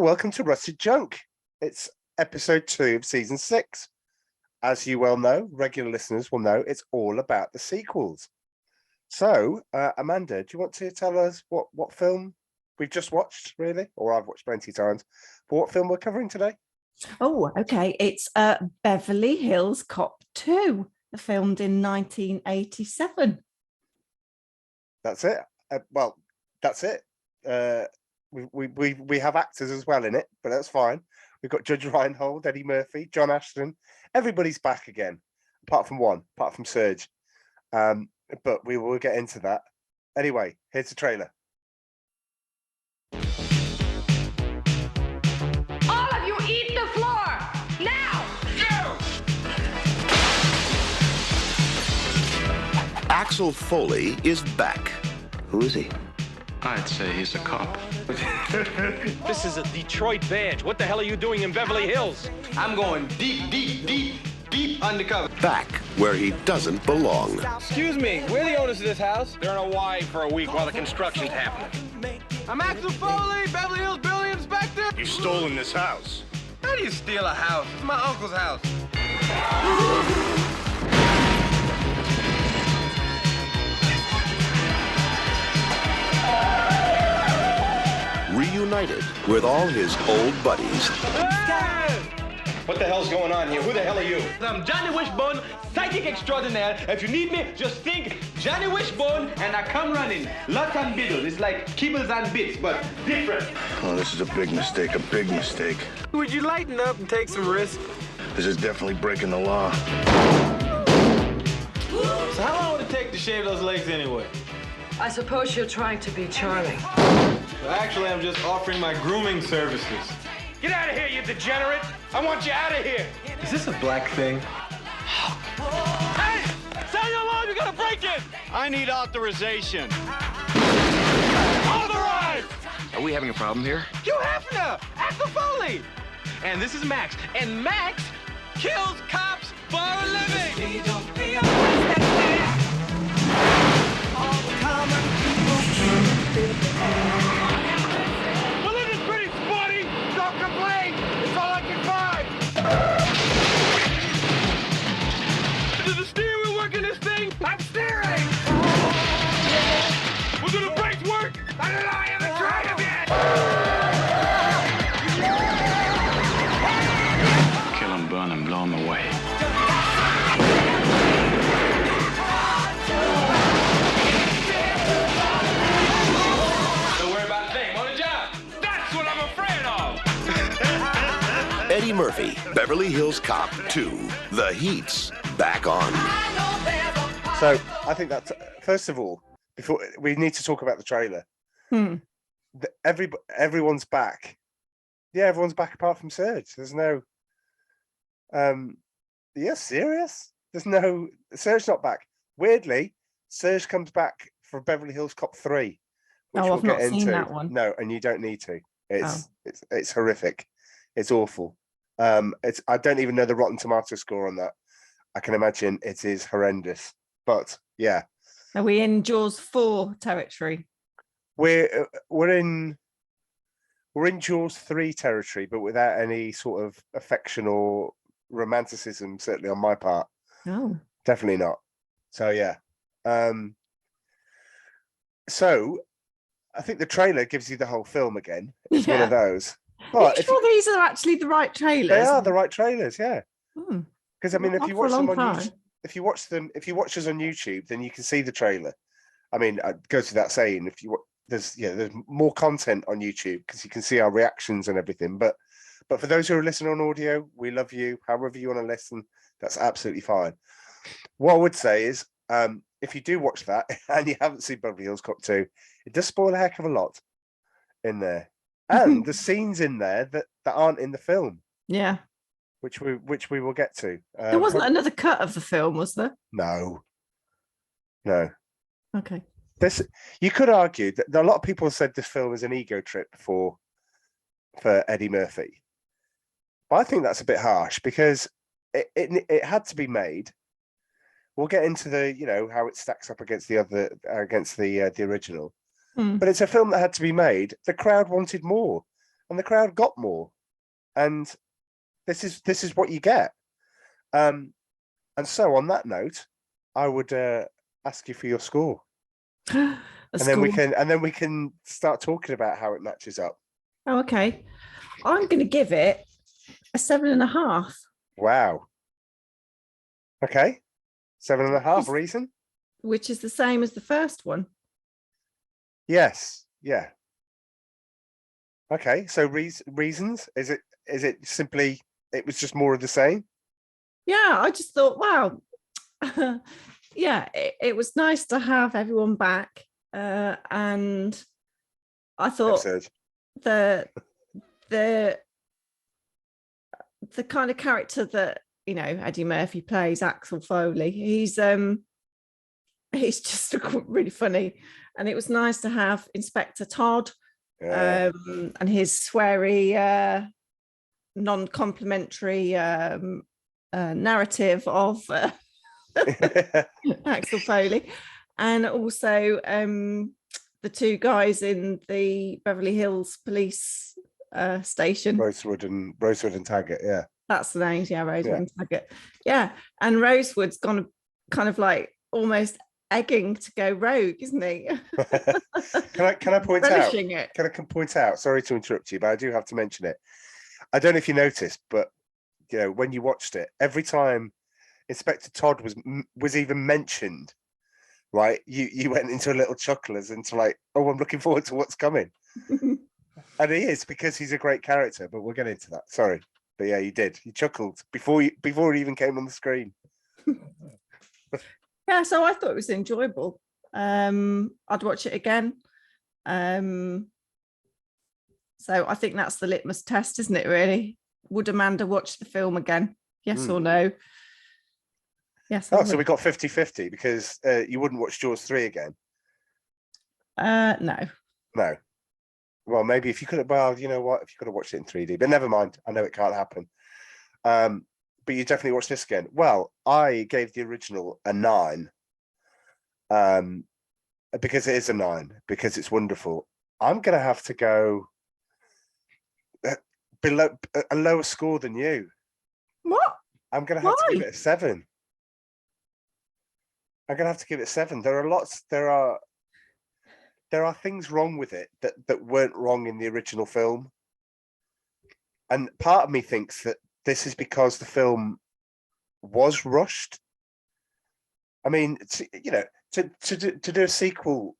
welcome to Rusted Junk. It's episode 2 of season 6. As you well know, regular listeners will know it's all about the sequels. So, Amanda, do you want to tell us what film we've just watched, really? Or I've watched plenty of times. But what film we're covering today? Oh, okay. It's Beverly Hills Cop 2, filmed in 1987. That's it. That's it. We have actors as well in it, but that's fine. We've got Judge Reinhold, Eddie Murphy, John Ashton. Everybody's back again, apart from Serge. But we will get into that. Anyway, here's the trailer. All of you eat the floor! Now! Go! Axel Foley is back. Who is he? I'd say he's a cop. This is a Detroit badge. What the hell are you doing in Beverly Hills? I'm going deep undercover. Back where he doesn't belong. Excuse me, we're the owners of this house. They're in Hawaii for a week while the construction's happening. I'm Axel Foley, Beverly Hills Building Inspector. You've stolen this house. How do you steal a house? It's my uncle's house. Reunited with all his old buddies. What the hell's going on here? Who the hell are you? I'm Johnny Wishbone, psychic extraordinaire. If you need me, just think Johnny Wishbone and I come running. Lots and biddles. It's like kibbles and bits, but different. Oh, this is a big mistake, Would you lighten up and take some risks? This is definitely breaking the law. So how long would it take to shave those legs anyway? I suppose you're trying to be charming. Well, actually, I'm just offering my grooming services. Get out of here, you degenerate! I want you out of here! Is this a black thing? Hey! Sound your alarm, you're gonna break it! I need authorization. Authorize! Are we having a problem here? Hugh Hefner! Axel Foley! And this is Max. And Max kills cops for a living! Well, it is pretty spotty! Don't complain! It's all I can find! Does the steering wheel work in this thing? I'm steering! Well, do the brakes work? I don't know, I haven't tried them yet! Kill him, burn him, blow him away. Don't worry about a thing. On the job. That's what I'm afraid of! Eddie Murphy, Beverly Hills Cop 2. The heat's back on. So I think that's first of all, before we need to talk about the trailer. Everyone's back. Yeah, everyone's back apart from Serge. There's no. Yeah, serious? There's no. Serge's not back. Weirdly, Serge comes back for Beverly Hills Cop 3. Which I've not seen that one. No, and you don't need to. It's horrific. It's awful. I don't even know the Rotten Tomato score on that. I can imagine it is horrendous. But yeah, Are we in Jaws 4 territory? we're in Jaws 3 territory, but without any sort of affection or romanticism. Certainly on my part, Oh, definitely not. So yeah. So I think the trailer gives you the whole film again. It's one of those. are But you sure these are actually the right trailers? they are the right trailers, yeah. Hmm. Because I mean, if Not you for a watch them long on time. YouTube, if you watch us on YouTube, then you can see the trailer. I mean, it goes without saying, if you there's more content on YouTube because you can see our reactions and everything. But for those who are listening on audio, we love you. However you want to listen, that's absolutely fine. What I would say is, if you do watch that and you haven't seen Beverly Hills Cop 2, it does spoil a heck of a lot in there, and the scenes in there that aren't in the film, Yeah. which we will get to. There wasn't another cut of the film, was there? No. Okay. This, you could argue that a lot of people said this film is an ego trip for Eddie Murphy, but I think that's a bit harsh because it had to be made. We'll get into the how it stacks up against the original, but it's a film that had to be made. The crowd wanted more. and the crowd got more. And this is what you get. And so on that note, I would ask you for your score. And then we can start talking about how it matches up. Oh, okay. I'm going to give it a 7.5. Wow. Okay. 7.5 reason? Which is the same as the first one. Yes. Yeah. Okay. So reasons? Is it simply it was just more of the same? Yeah, I just thought, wow. Yeah, it was nice to have everyone back. And I thought the kind of character that, you know, Eddie Murphy plays, Axel Foley, he's just really funny. And it was nice to have Inspector Todd and his sweary non-complimentary narrative of Axel Foley, and also the two guys in the Beverly Hills police station, Rosewood and Taggart. Yeah, that's the names. Yeah, Rosewood and Taggart. Yeah, and Rosewood's gone kind of like almost egging to go rogue, isn't he? Can I point out? Can I point out? Sorry to interrupt you, but I do have to mention it. I don't know if you noticed, but you know, when you watched it, every time Inspector Todd was even mentioned, right? You went into a little chuckle as into like, oh, I'm looking forward to what's coming. And he is, because he's a great character, but we'll get into that. Sorry. But yeah, you did. You chuckled before he even came on the screen. Yeah, so I thought it was enjoyable. I'd watch it again. So I think that's the litmus test, isn't it, really? Would Amanda watch the film again? Yes or no? Yes. Oh, so we got 50-50 because you wouldn't watch Jaws 3 again? No. No. Well, maybe if you could have, well, you know what, if you could have watched it in 3D, but never mind. I know it can't happen. But you definitely watch this again. Well, I gave the original a 9. Because it is a 9, because it's wonderful. I'm going to have to go below a lower score than you. What? I'm going to have to give it a 7. I'm going to have to give it 7. There are things wrong with it that weren't wrong in the original film. And part of me thinks that this is because the film was rushed. I mean, to do a sequel,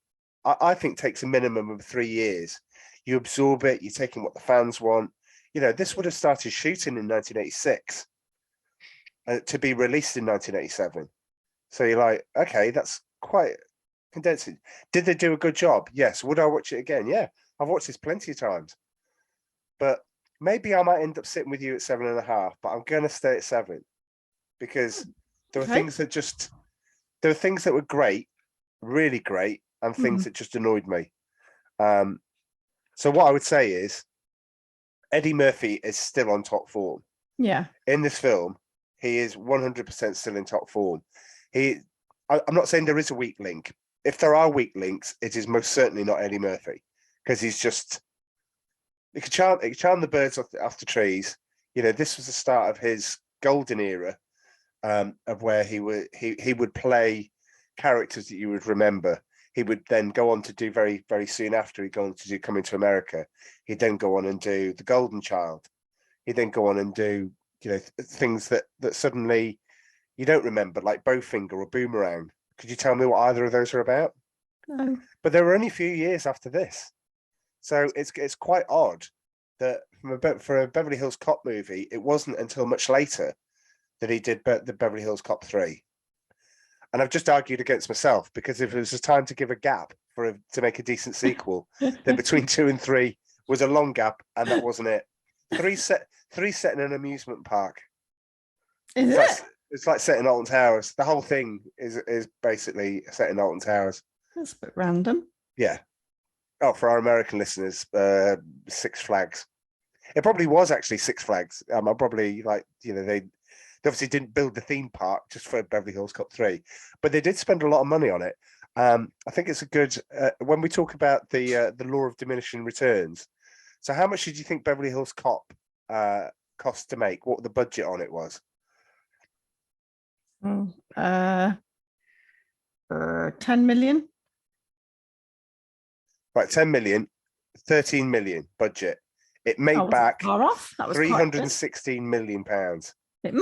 I think takes a minimum of 3 years. You absorb it, you're taking what the fans want. You know, this would have started shooting in 1986 to be released in 1987. So you're like, okay, that's quite condensing. Did they do a good job? Yes. Would I watch it again? Yeah, I've watched this plenty of times. But maybe I might end up sitting with you at 7.5, but I'm going to stay at 7 because there are things that were great, really great, and things that just annoyed me. So what I would say is Eddie Murphy is still on top form. Yeah. In this film, he is 100% still in top form. I'm not saying there is a weak link. If there are weak links, it is most certainly not Eddie Murphy, because he's just, he could charm the birds off the trees. You know, this was the start of his golden era, of where he would play characters that you would remember. He would then go on to do very, very soon after he'd gone to do Coming to America. He'd then go on and do The Golden Child. He'd then go on and do, you know, things that suddenly you don't remember, like Bowfinger or Boomerang. Could you tell me what either of those are about? No. But there were only a few years after this. So it's quite odd that for a Beverly Hills Cop movie, it wasn't until much later that he did the Beverly Hills Cop 3. And I've just argued against myself, because if it was a time to give a gap to make a decent sequel, then between 2 and 3 was a long gap, and that wasn't it. 3 set in an amusement park. It's like set in Alton Towers. The whole thing is basically set in Alton Towers. That's a bit random. Yeah. Oh, for our American listeners, Six Flags. It probably was actually Six Flags. I'm probably like, you know, they obviously didn't build the theme park just for Beverly Hills Cop 3, but they did spend a lot of money on it. I think it's a good, when we talk about the law of diminishing returns, So how much did you think Beverly Hills Cop cost to make? What the budget on it was? 10 million. Right, 10 million, 13 million budget. It made back far off. That was quite good. 316 million pounds. It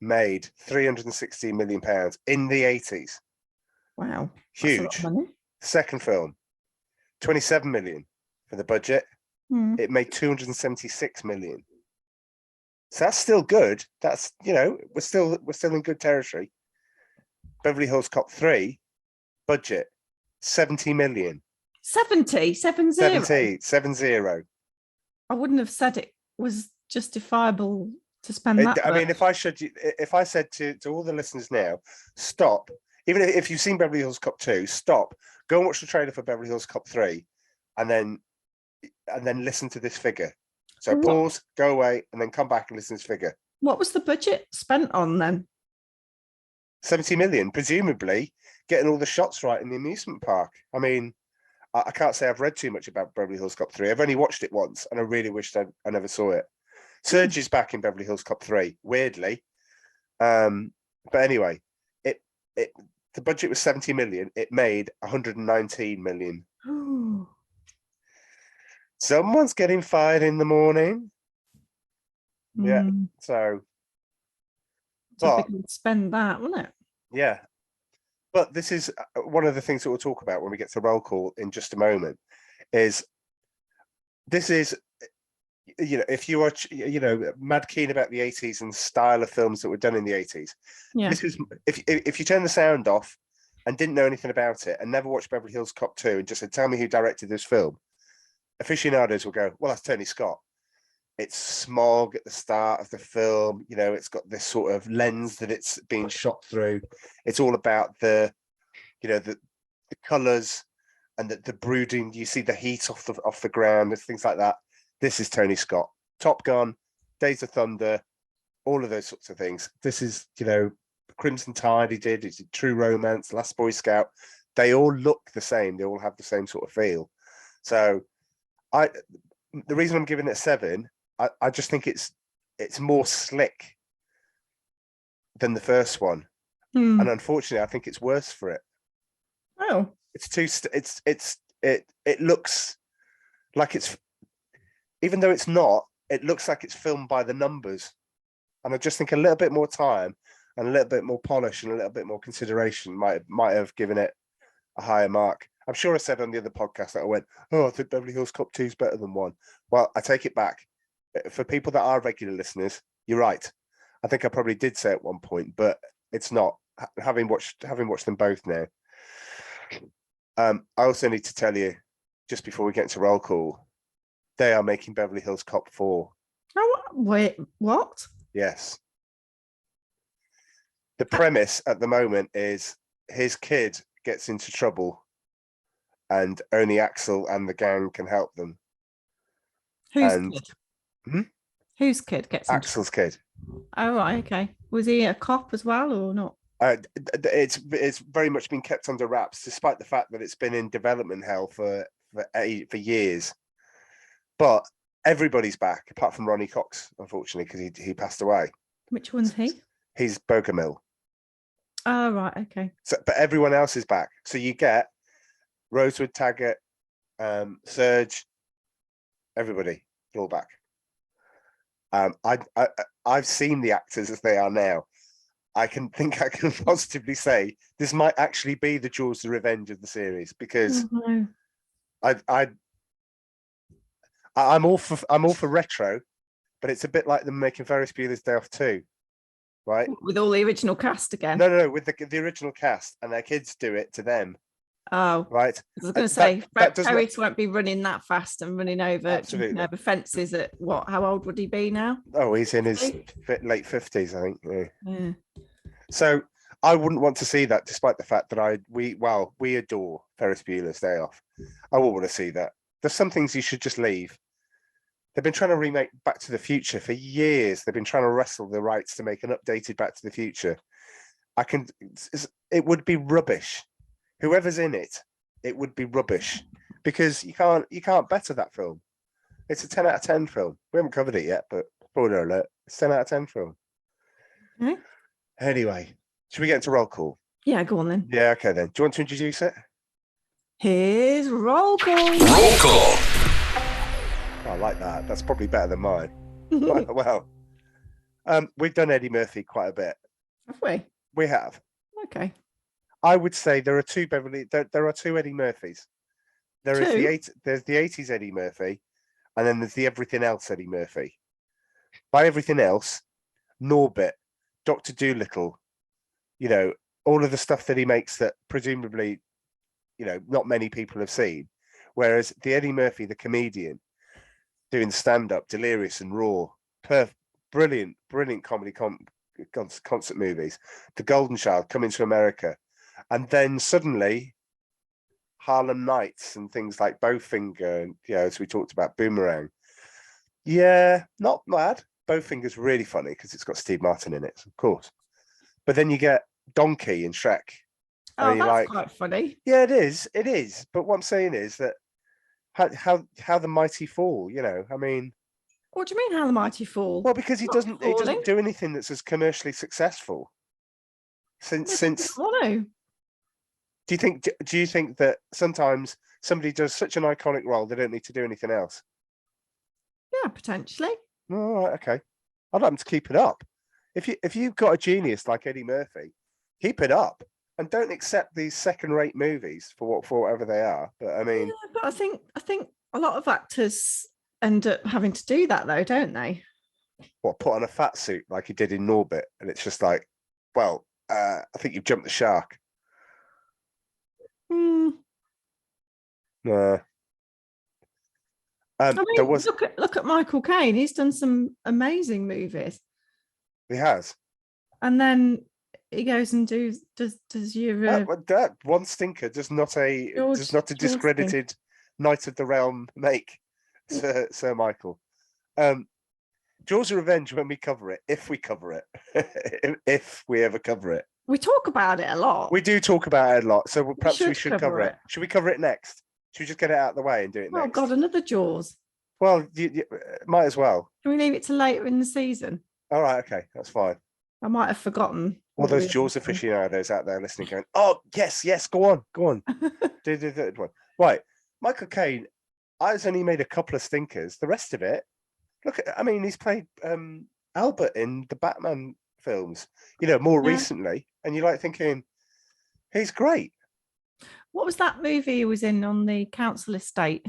made 316 million pounds in the 80s. Wow. Huge. That's a lot of money. Second film, 27 million for the budget. It made 276 million. So that's still good. That's, you know, we're still in good territory. Beverly Hills Cop 3 budget 70 million. 70. I wouldn't have said it was justifiable to spend that. I mean, if I said to all the listeners now, stop. Even if you've seen Beverly Hills Cop 2, stop. Go and watch the trailer for Beverly Hills Cop 3, and then listen to this figure. So pause, go away, and then come back and listen to this figure. What was the budget spent on then? 70 million, presumably getting all the shots right in the amusement park. I mean, I can't say I've read too much about Beverly Hills Cop 3. I've only watched it once, and I really wished I never saw it. Serge is back in Beverly Hills Cop 3, weirdly. But anyway, the budget was 70 million. It made 119 million. Someone's getting fired in the morning. Yeah, so. But they could spend that, wouldn't it? Yeah. But this is one of the things that we'll talk about when we get to roll call in just a moment. Is this is, you know, if you are, you know, mad keen about the 80s and style of films that were done in the 80s, this is if you turn the sound off and didn't know anything about it and never watched Beverly Hills Cop 2 and just said, tell me who directed this film, aficionados will go, well, that's Tony Scott. It's smog at the start of the film. You know, it's got this sort of lens that it's being shot through. It's all about the, you know, the colors and the brooding. You see the heat off the ground and things like that. This is Tony Scott. Top Gun, Days of Thunder, all of those sorts of things. This is, you know, Crimson Tide. He did True Romance, Last Boy Scout. They all look the same. They all have the same sort of feel. So, the reason I'm giving it 7. I just think it's more slick than the first one, and unfortunately, I think it's worse for it. Oh, it looks like it's, even though it's not, it looks like it's filmed by the numbers, and I just think a little bit more time and a little bit more polish and a little bit more consideration might have given it a higher mark. I'm sure I said on the other podcast that I went, oh, I think Beverly Hills Cop 2 is better than 1. Well, I take it back. For people that are regular listeners, you're right. I think I probably did say at one point, but it's not. Having watched them both now, I also need to tell you, just before we get into roll call, they are making Beverly Hills Cop 4. Oh, wait, what? Yes. The premise at the moment is his kid gets into trouble, and only Axel and the gang can help them. Whose kid? Whose kid gets Axel's kid? Oh, right, okay. Was he a cop as well or not? It's very much been kept under wraps, despite the fact that it's been in development hell for years. But everybody's back, apart from Ronnie Cox, unfortunately, because he passed away. Which one's he? He's Bogomil. Oh, right, okay. So, but everyone else is back. So you get Rosewood Taggart, Serge, everybody, they're all back. I've seen the actors as they are now. I can positively say this might actually be the Jaws: The Revenge of the series, because I'm all for retro, but it's a bit like them making Ferris Bueller's Day Off 2, right? With all the original cast again. No, with the original cast, and their kids do it to them. Oh, right. I was going to say, Ferris won't be running that fast and running over fences at what? How old would he be now? Oh, he's in his late 50s, I think. Yeah. So I wouldn't want to see that, despite the fact that we adore Ferris Bueller's Day Off. I wouldn't want to see that. There's some things you should just leave. They've been trying to remake Back to the Future for years. They've been trying to wrestle the rights to make an updated Back to the Future. It would be rubbish. Whoever's in it, it would be rubbish, because you can't better that film. It's a 10 out of 10 film. We haven't covered it yet, but spoiler alert, it's 10 out of 10 film. Okay. Anyway, should we get into roll call? Yeah, go on then. Yeah, okay then. Do you want to introduce it? Here's roll call. Roll call. I like that. That's probably better than mine. Well, we've done Eddie Murphy quite a bit. Have we? We have. Okay. I would say there are two there are two Eddie Murphys. There's the 80s Eddie Murphy, and then there's the everything else Eddie Murphy. By everything else, Norbit, Dr. Dolittle, you know, all of the stuff that he makes that presumably, you know, not many people have seen. Whereas the Eddie Murphy, the comedian, doing stand-up, delirious and raw, brilliant comedy concert movies. The Golden Child, Coming to America, and then suddenly Harlem Nights and things like Bowfinger, and you know, as we talked about, Boomerang. Yeah, not bad. Bowfinger's really funny because it's got Steve Martin in it, of course. But then you get Donkey and Shrek. Oh, that's quite funny. Yeah, it is. But what I'm saying is that how the mighty fall, you know, I mean. What do you mean how the mighty fall? Well, because he doesn't do anything that's as commercially successful since Do you think that sometimes somebody does such an iconic role they don't need to do anything else? Yeah, potentially. All right, okay. I'd like them to keep it up. If you've got a genius like Eddie Murphy, keep it up and don't accept these second-rate movies for whatever they are. But I mean, yeah, but I think a lot of actors end up having to do that though, don't they? What, put on a fat suit like he did in Norbit, and it's just like, well, I think you've jumped the shark. No. I mean, there was. Look at Michael Caine. He's done some amazing movies. He has. And then he goes and does your that one stinker does not a discredited Knight of the Realm make, Sir Michael. Jaws of Revenge, when we cover it, if we cover it, if we ever cover it. We talk about it a lot. We do talk about it a lot, so perhaps we should cover it. Should we cover it next? Should we just get it out of the way and do it next? Oh God, another Jaws. Well, you might as well. Can we leave it to later in the season? All right, okay, that's fine. I might have forgotten. All those Jaws aficionados out there listening going, oh, yes, go on. do the third one. Right, Michael Caine, I've only made a couple of stinkers. The rest of it, he's played Albert in the Batman films, you know, more recently, and you're like thinking, he's great. What was that movie he was in on the council estate?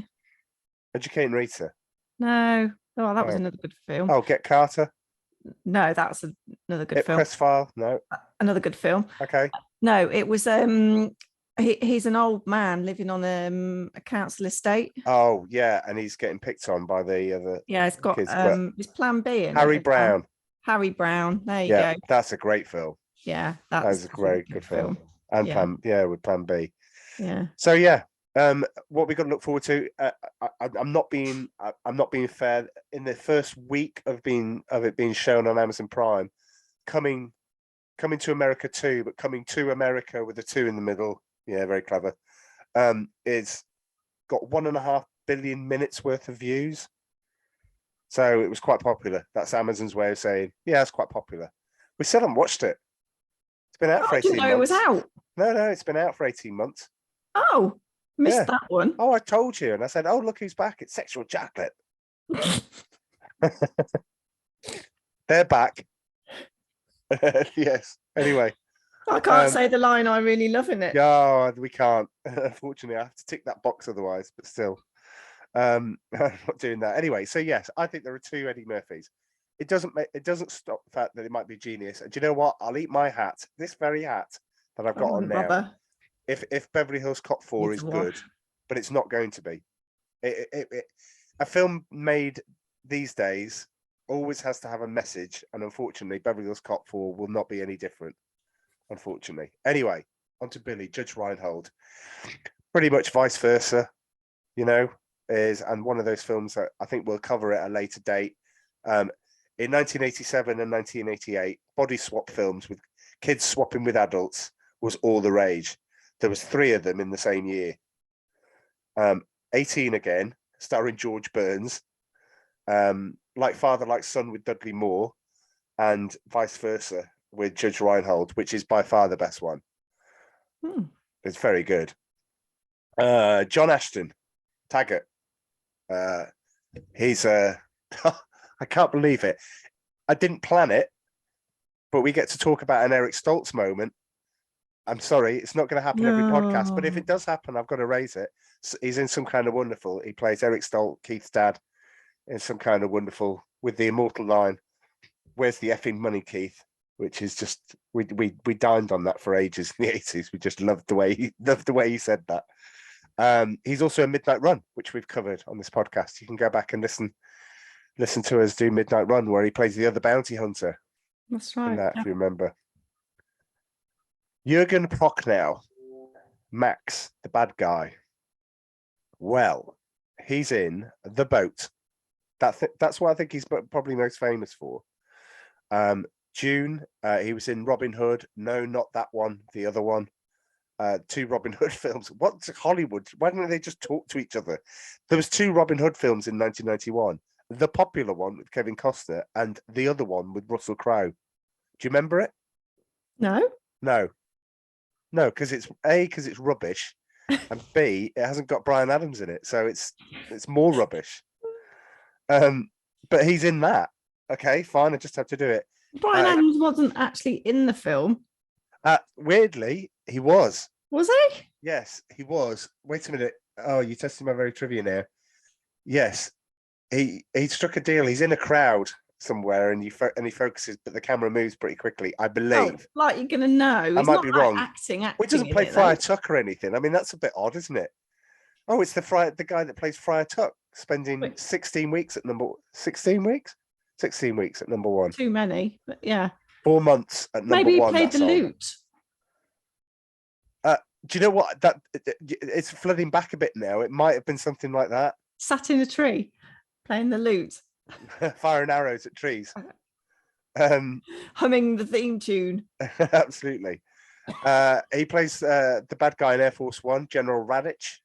Educating Rita. No. Oh, that was another good film. Oh, Get Carter. No, that's another good film. Press File. No. Another good film. Okay. No, it was he's an old man living on a council estate. Oh yeah, and he's getting picked on by the other. Yeah, it's got kids, his Plan B in Harry it. Brown. Harry Brown. There you go. That's a great film. Yeah, that was a great good film. And with Plan B. Yeah. So what we got to look forward to. I'm not being fair. In the first week of it being shown on Amazon Prime, coming to America 2, but coming to America with a 2 in the middle. Yeah, very clever. It's got 1.5 billion minutes worth of views. So it was quite popular. That's Amazon's way of saying, yeah, it's quite popular. We still haven't watched it. It's been out for 18 months. It was out. No, it's been out for 18 months. Oh, missed that one. Oh, I told you. And I said, oh, look who's back. It's Sexual Chocolate. They're back. Yes. Anyway. I can't say the line I really love in it. Yeah, we can't. Unfortunately, I have to tick that box otherwise, but still. I'm not doing that. Anyway, so yes, I think there are 2 Eddie Murphys. It doesn't stop the fact that it might be genius. And do you know what? I'll eat my hat, this very hat that I've got on now. Rubber. If Beverly Hills Cop 4 is good, but it's not going to be. A film made these days always has to have a message, and unfortunately, Beverly Hills Cop 4 will not be any different. Unfortunately. Anyway, on to Billy, Judge Reinhold. Pretty much vice versa, you know, and one of those films that I think we'll cover at a later date. In 1987 and 1988, body swap films with kids swapping with adults was all the rage. There was 3 of them in the same year. 18 Again, starring George Burns, Like Father, Like Son with Dudley Moore, and vice versa with Judge Reinhold, which is by far the best one. It's very good. John Ashton, Taggart. He's I can't believe it. I didn't plan it, but we get to talk about an Eric Stoltz moment. I'm sorry, it's not going to happen every podcast, but if it does happen, I've got to raise it. So he's in Some Kind of Wonderful. He plays Eric Stoltz, Keith's dad, in Some Kind of Wonderful, with the immortal line, "Where's the effing money, Keith?" Which is just we dined on that for ages in the 80s. We just loved the way he said that. He's also in Midnight Run, which we've covered on this podcast. You can go back and listen to us do Midnight Run, where he plays the other bounty hunter. That's right. If you remember. Jürgen Prochnow, Max, the bad guy. Well, he's in The Boat. That's what I think he's probably most famous for. June, he was in Robin Hood. No, not that one. The other one. 2 Robin Hood films. What's Hollywood? Why don't they just talk to each other? There was 2 Robin Hood films in 1991. The popular one with Kevin Costner and the other one with Russell Crowe. Do you remember it? No. No, because it's rubbish, and B, it hasn't got Bryan Adams in it, so it's more rubbish. But he's in that. Okay, fine. I just have to do it. Bryan Adams wasn't actually in the film. Weirdly, he was. Was he? Yes, he was. Wait a minute. Oh, you're testing my very trivia now. Yes, he struck a deal. He's in a crowd somewhere, and he focuses, but the camera moves pretty quickly. I believe. Like you're gonna know. I might be wrong. Acting. He doesn't play Friar Tuck or anything. I mean, that's a bit odd, isn't it? Oh, it's the guy that plays Friar Tuck, spending 16 weeks at number 16 weeks. 16 weeks at number 1. Too many, but yeah. 4 months at number 1. Maybe he played the lute. Do you know what? That it's flooding back a bit now. It might have been something like that. Sat in a tree, playing the lute. Firing arrows at trees. Humming the theme tune. Absolutely. He plays the bad guy in Air Force One, General Radich,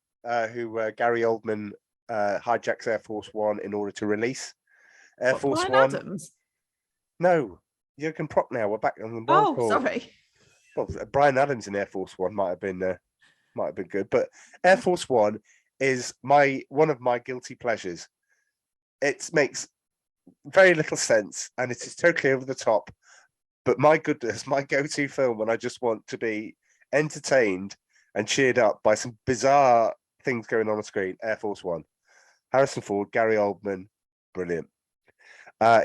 who Gary Oldman hijacks Air Force One in order to release. Air Force Bryan One. Adams? No, Jürgen Prochnow. We're back on the ball. Oh, sorry. Well, Bryan Adams in Air Force One might have been good, but Air Force One is one of my guilty pleasures. It makes very little sense, and it is totally over the top. But my goodness, my go-to film when I just want to be entertained and cheered up by some bizarre things going on screen. Air Force One. Harrison Ford, Gary Oldman, brilliant.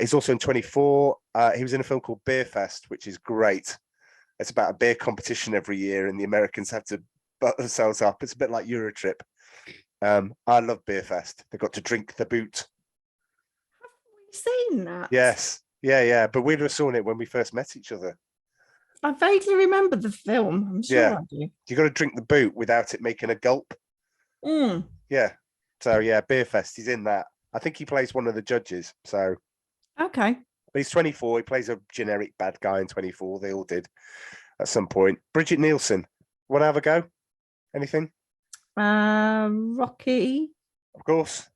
He's also in 24. He was in a film called Beer Fest, which is great. It's about a beer competition every year, and the Americans have to butt themselves up. It's a bit like Eurotrip. I love Beer Fest. They got to drink the boot. Have we seen that? Yes. Yeah. But we'd have seen it when we first met each other. I vaguely remember the film. I'm sure I do. You got to drink the boot without it making a gulp. Yeah. So yeah, Beer Fest. He's in that. I think he plays one of the judges. So okay. But he's 24. He plays a generic bad guy in 24. They all did at some point. Bridget Nielsen. Want to have a go? Anything? Rocky. Of course.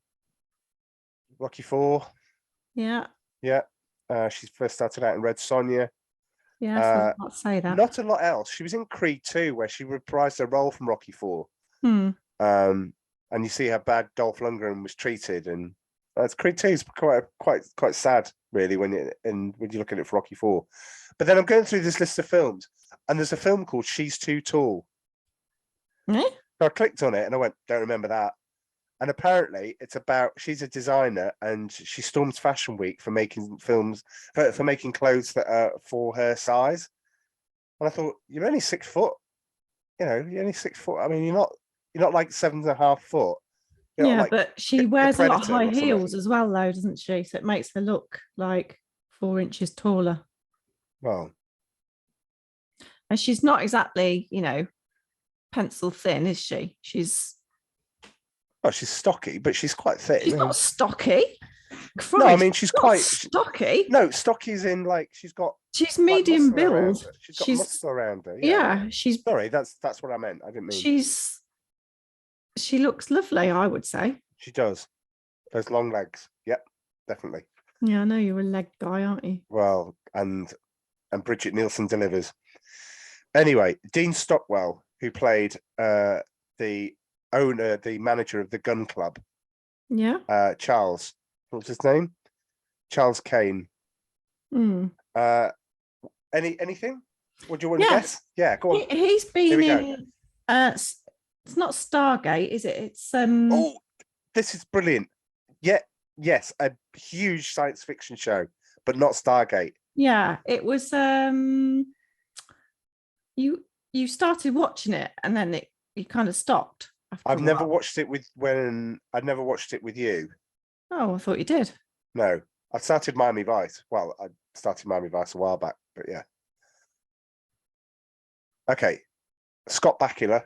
Rocky 4. Yeah. Yeah. She first started out in Red Sonja. Yeah, I was about to say that. Not a lot else. She was in Creed 2, where she reprised her role from Rocky 4. And you see how bad Dolph Lundgren was treated, and Creed 2 is quite sad, really, when you look at it for Rocky 4. But then I'm going through this list of films, and there's a film called She's Too Tall. So I clicked on it and I went, don't remember that. And apparently it's about, she's a designer and she storms Fashion Week for making films, for making clothes that are for her size. And I thought, you're only 6 foot. You're only 6 foot. I mean, you're not like 7.5 foot. Yeah, like but she wears a lot of high Predator heels as well, though, doesn't she? So it makes her look like 4 inches taller. Well, and she's not exactly, pencil thin, is she? She's stocky, but she's quite thin. She's not stocky. Christ, no, I mean she's quite stocky. No, stocky is in like she's medium build. She's got muscle around her. Yeah, she's sorry. That's what I meant. I didn't mean. She looks lovely, I would say. She does. Those long legs. Yep. definitely. Yeah, I know you're a leg guy, aren't you? Well, and Bridget Nielsen delivers. Anyway, Dean Stockwell, who played the owner, the manager of the gun club, Yeah. Charles, what's his name? Charles Kane. Mm. Anything? What do you want to Yes. guess? Yeah, go on. He's Here been we go. in. It's not Stargate, is it? It's Oh, this is brilliant. Yeah, yes, a huge science fiction show, but not Stargate. Yeah, it was. You started watching it and then you kind of stopped. After I've a never while. watched it I've never watched it with you. Oh, I thought you did. No, I started Miami Vice. Well, I started Miami Vice a while back, but yeah. Okay, Scott Bakula,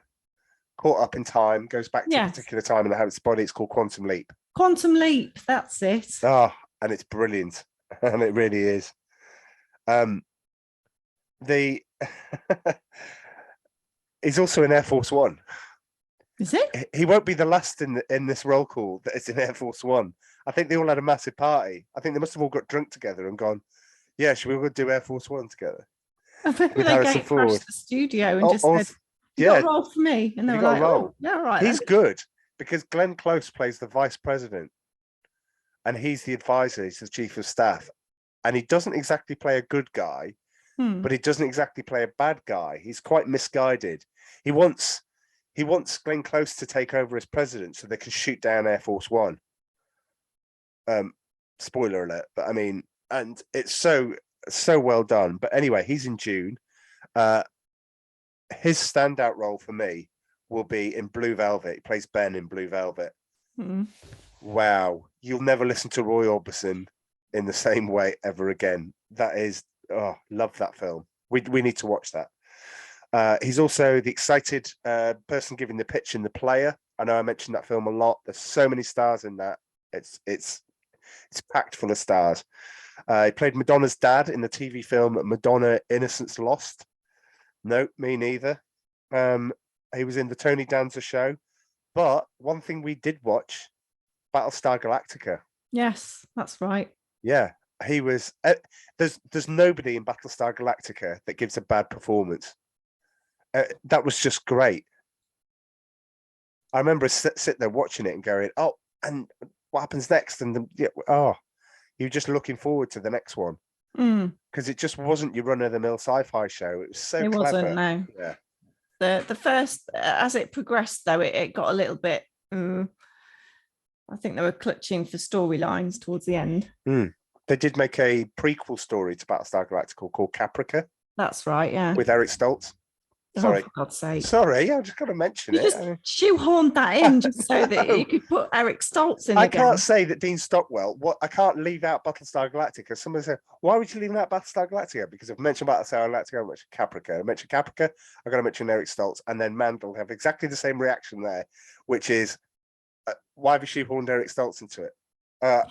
caught up in time, goes back to a Yes. particular time in the habit's body. It's called Quantum Leap. Quantum Leap. That's it. Oh, and it's brilliant, and it really is. The he's also in Air Force One. Is it? He won't be the last in this roll call that is in Air Force One. I think they all had a massive party. I think they must have all got drunk together and gone, yeah, should we all do Air Force One together? I think With they Harrison gate Ford. crashed the studio and just said, you yeah, got a role for me. And they you were got a like, role. oh, yeah, all right. He's then. good because Glenn Close plays the vice president and he's the advisor, he's the chief of staff. And he doesn't exactly play a good guy, but he doesn't exactly play a bad guy. He's quite misguided. He wants Glenn Close to take over as president so they can shoot down Air Force One. Spoiler alert, but I mean, and it's so well done. But anyway, he's in June. His standout role for me will be in Blue Velvet. He plays Ben in Blue Velvet. Wow, you'll never listen to Roy Orbison in the same way ever again. That is, love that film. We need to watch that. He's also the excited person giving the pitch in The Player. I know I mentioned that film a lot. There's so many stars in that. It's packed full of stars. He played Madonna's dad in the TV film Madonna Innocence Lost. No, me neither. He was in the Tony Danza Show. But one thing we did watch, Battlestar Galactica. Yes, that's right. Yeah, he was. There's nobody in Battlestar Galactica that gives a bad performance. That was just great. I remember sitting there watching it and going, "Oh, and what happens next?" And you're just looking forward to the next one because it just wasn't your run-of-the-mill sci-fi show. It was so clever. Wasn't, no. Yeah. The first, as it progressed, though, it got a little bit. I think they were clutching for storylines towards the end. They did make a prequel story to Battlestar Galactica called Caprica. That's right, yeah. With Eric Stoltz. Sorry. Oh, for God's sake. Sorry, I've just got to mention you it. Just shoehorned that in just so that you could put Eric Stoltz in. I can't say that Dean Stockwell. I can't leave out Battlestar Galactica. Somebody said, "Why would you leave out Battlestar Galactica?" Because I've mentioned Battlestar Galactica, I mentioned Caprica. I mentioned Caprica. I've got to mention Eric Stoltz, and then Mandel have exactly the same reaction there, which is, "Why have you shoehorned Eric Stoltz into it?"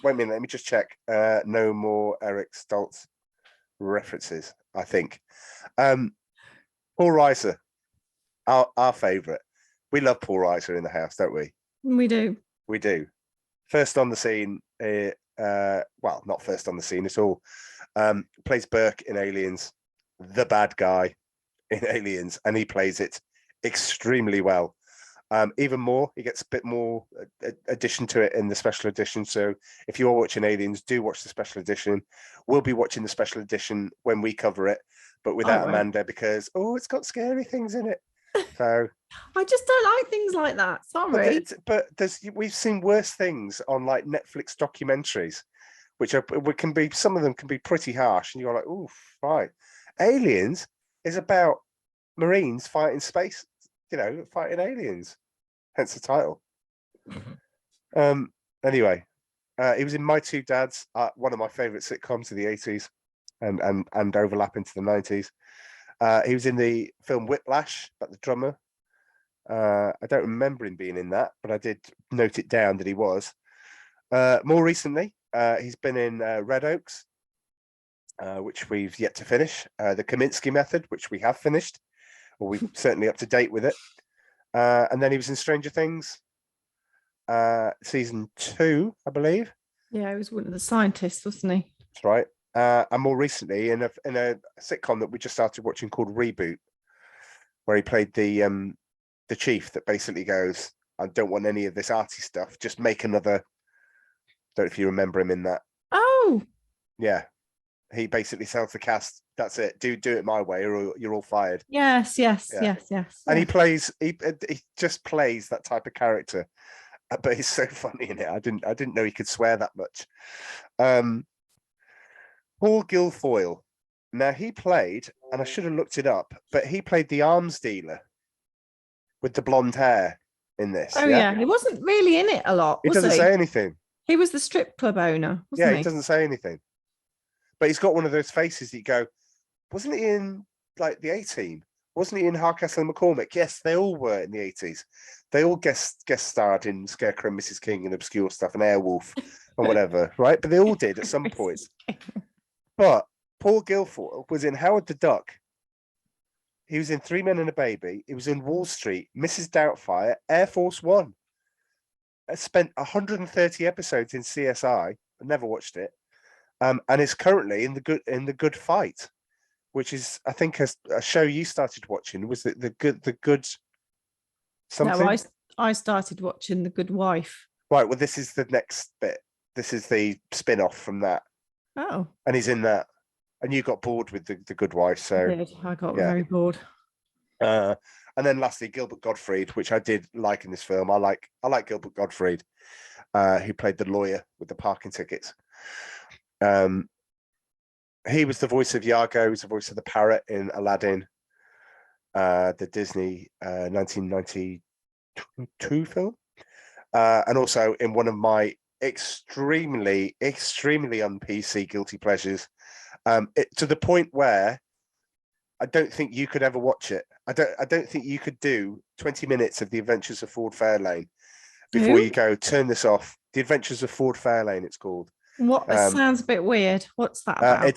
Wait a minute, let me just check. No more Eric Stoltz references. I think. Paul Reiser. Our favourite. We love Paul Reiser in the house, don't we? We do. We do. First on the scene, well, not first on the scene at all. Plays Burke in Aliens, the bad guy in Aliens, and he plays it extremely well. Even more, he gets a bit more addition to it in the special edition. So if you're watching Aliens, do watch the special edition. We'll be watching the special edition when we cover it, but without Amanda because, it's got scary things in it. So I just don't like things like that. Sorry, but we've seen worse things on like Netflix documentaries, which can be, some of them can be pretty harsh, and you're like, oof, right. Aliens is about Marines fighting space, fighting aliens, hence the title. Anyway, he was in My Two Dads, one of my favorite sitcoms of the 80s and overlap into the 90s. He was in the film Whiplash, about the drummer. I don't remember him being in that, but I did note it down that he was. More recently, he's been in Red Oaks, which we've yet to finish. The Kaminsky Method, which we have finished, or we're certainly up to date with it. And then he was in Stranger Things, season 2, I believe. Yeah, he was one of the scientists, wasn't he? That's right. And more recently, in a sitcom that we just started watching called Reboot, where he played the chief that basically goes, "I don't want any of this arty stuff. Just make another." Don't know if you remember him in that. Oh, Yeah, he basically tells the cast, "That's it. Do it my way, or you're all fired." yes. Yeah. And Yeah. he just plays that type of character, but he's so funny in it. I didn't know he could swear that much. Paul Guilfoyle. Now he played, and I should have looked it up, but he played the arms dealer with the blonde hair in this. Oh yeah, he wasn't really in it a lot, He was doesn't he? say anything. He was the strip club owner, Yeah, wasn't he doesn't say anything. But he's got one of those faces that you go, wasn't he in like the A-Team? Wasn't he in Hardcastle and McCormick? Yes, they all were in the 80s. They all guest starred in Scarecrow and Mrs. King and obscure stuff and Airwolf and whatever, right? But they all did at some point. But Paul Guilfoyle was in Howard the Duck. He was in Three Men and a Baby. He was in Wall Street, Mrs. Doubtfire, Air Force One. I spent 130 episodes in CSI. I never watched it. And is currently in the Good Fight, which is, I think, a show you started watching. Was it the good something? No, I started watching The Good Wife. Right. Well, this is the next bit. This is the spin-off from that. Oh, And he's in that. And you got bored with the Good Wife, so I got yeah. very bored. And then lastly, Gilbert Gottfried, which I did like in this film. I like Gilbert Gottfried, who played the lawyer with the parking tickets. He was the voice of Iago. He was the voice of the parrot in Aladdin, the Disney 1992 film, and also in one of my extremely un-PC guilty pleasures, to the point where I don't think you could ever watch it. I don't think you could do 20 minutes of The Adventures of Ford Fairlane before you go, turn this off. The Adventures of Ford Fairlane, it's called. What? That sounds a bit weird. What's that about?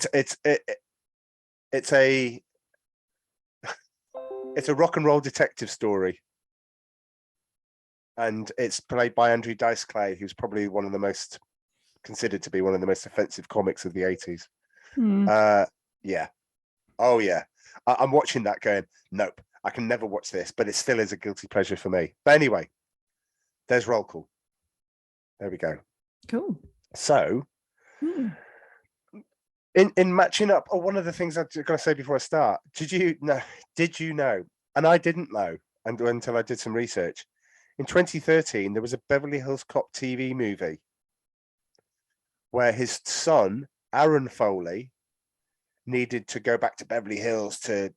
It's a rock and roll detective story, and it's played by Andrew Dice Clay, who's probably considered to be one of the most offensive comics of the 80s. Yeah. Oh yeah. I'm watching that going, nope, I can never watch this, but it still is a guilty pleasure for me. But anyway, there's roll call. There we go. Cool. So in matching up, one of the things I've got to say before I start, did you know, and I didn't know until I did some research, in 2013 there was a Beverly Hills Cop TV movie where his son Aaron Foley needed to go back to Beverly Hills to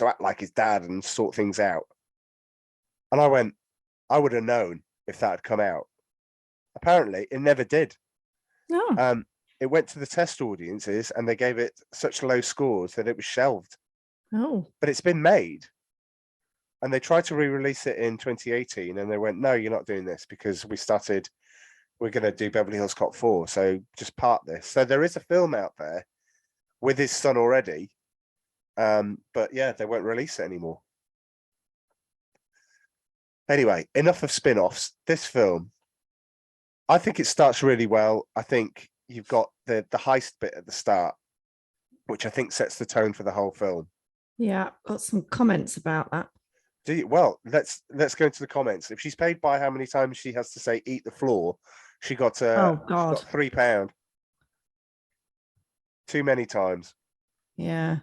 act like his dad and sort things out. And I went, I would have known if that had come out. Apparently, it never did. No. It went to the test audiences and they gave it such low scores that it was shelved. Oh. But it's been made. And they tried to re-release it in 2018 and they went, no, you're not doing this because we're going to do Beverly Hills Cop 4. So just part this. So there is a film out there with his son already. But yeah, they won't release it anymore. Anyway, enough of spin-offs. This film, I think it starts really well. I think you've got the heist bit at the start, which I think sets the tone for the whole film. Yeah, got some comments about that. Do you? Well, let's go into the comments. If she's paid by how many times she has to say "eat the floor," she got Oh God, she got £3. Too many times. Yeah.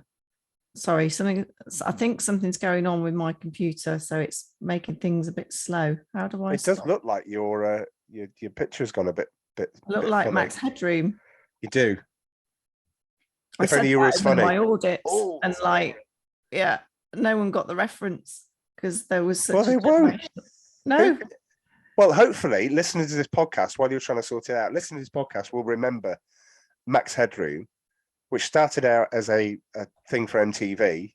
Sorry, I think something's going on with my computer, so it's making things a bit slow. How do I? It does look like your picture's gone a bit. I look like funny. Max Headroom. You do. I If said only you were that as in one of funny. my audits, Oh. and yeah, no one got the reference because there was such. Well, they won't. generation. No. Well, hopefully, listening to this podcast while you're trying to sort it out, listening to this podcast will remember Max Headroom, which started out as a thing for MTV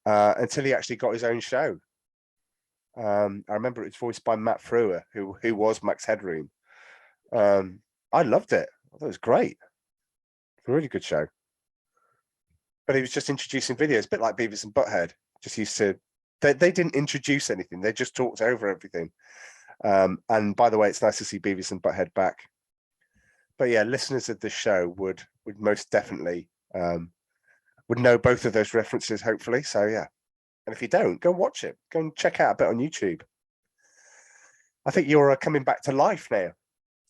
until he actually got his own show. I remember it was voiced by Matt Frewer, who was Max Headroom. I loved it. I thought it was great. A really good show. But he was just introducing videos, a bit like Beavis and Butthead. Just used to, they didn't introduce anything. They just talked over everything. And by the way, it's nice to see Beavis and Butthead back. But yeah, listeners of the show would most definitely would know both of those references, hopefully. So yeah. And if you don't, go watch it. Go and check out a bit on YouTube. I think you're coming back to life now.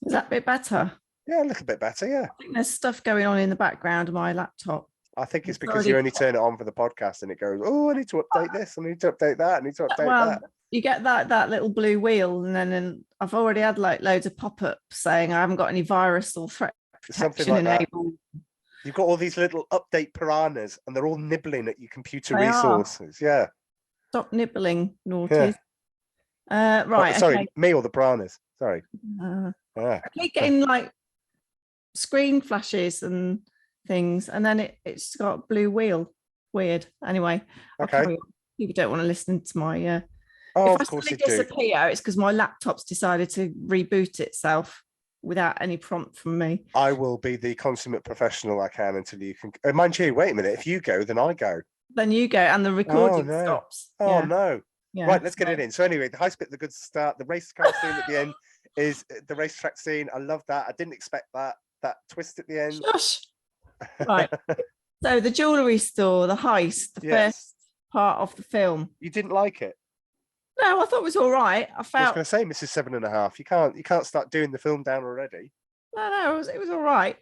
Is that a bit better? Yeah, a little bit better, yeah. I think there's stuff going on in the background of my laptop. I think it's It's because already you only turn it on for the podcast and it goes, oh, I need to update this, I need to update that, I need to update Well, that. you get that little blue wheel, and then I've already had like loads of pop-ups saying I haven't got any virus or threat Something protection like that. enabled. You've got all these little update piranhas and they're all nibbling at your computer They are. resources. Yeah. Stop nibbling, naughties. Right. Sorry, okay. me or the piranhas. Sorry. Yeah. Yeah. I keep getting like screen flashes and things, and then it's got a blue wheel. Weird. Anyway, I'll Okay. carry on. People don't want to listen to my. Oh, if of I course you suddenly do. disappear, it's because my laptop's decided to reboot itself without any prompt from me. I will be the consummate professional I can until you can. Mind you, wait a minute. If you go, then I go. Then you go, and the recording no. stops. Oh, Yeah. no. Yeah. Right, let's get it in. So anyway, the high spit, the good start, the race car scene at the end is the racetrack scene. I love that. I didn't expect that twist at the end. Shush. Right. So the jewelry store, the heist, the Yes. first part of the film. You didn't like it? No, I thought it was all right. I I was felt going to say, Mrs. 7.5. You can't start doing the film down already. no, it was all right.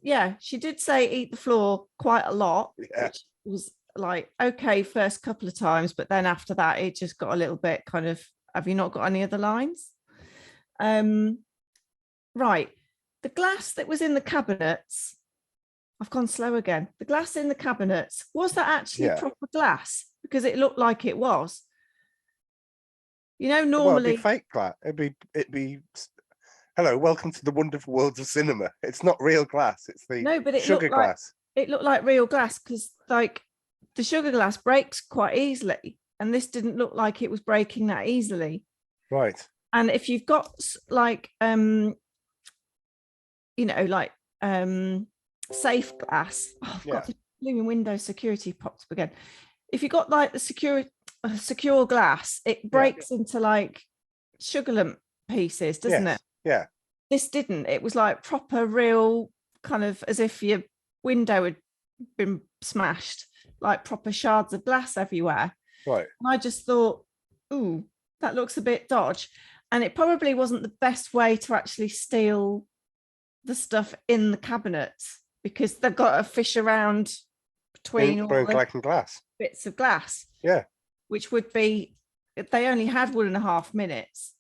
Yeah, she did say eat the floor quite a lot, Yeah. which was like okay first couple of times, but then after that it just got a little bit kind of, have you not got any other lines? Right. The glass that was in the cabinets, I've gone slow again. The glass in the cabinets, was that actually Yeah. proper glass? Because it looked like it was. You know, Well, normally it'd be fake glass. It'd be. Hello, welcome to the wonderful world of cinema. It's not real glass. It's the no, but it sugar looked like glass. it looked like real glass because like the sugar glass breaks quite easily, and this didn't look like it was breaking that easily. Right. And if you've got like safe glass, I've got the blooming Windows security popped up again. If you've got like the secure glass, it breaks into like sugar lump pieces, doesn't it? Yeah. This didn't. It was like proper real, kind of as if your window had been smashed, like proper shards of glass everywhere. Right. And I just thought, ooh, that looks a bit dodge. And it probably wasn't the best way to actually steal the stuff in the cabinets because they've got to fish around between all the glass bits of glass. Yeah. Which would be, they only had 1.5 minutes.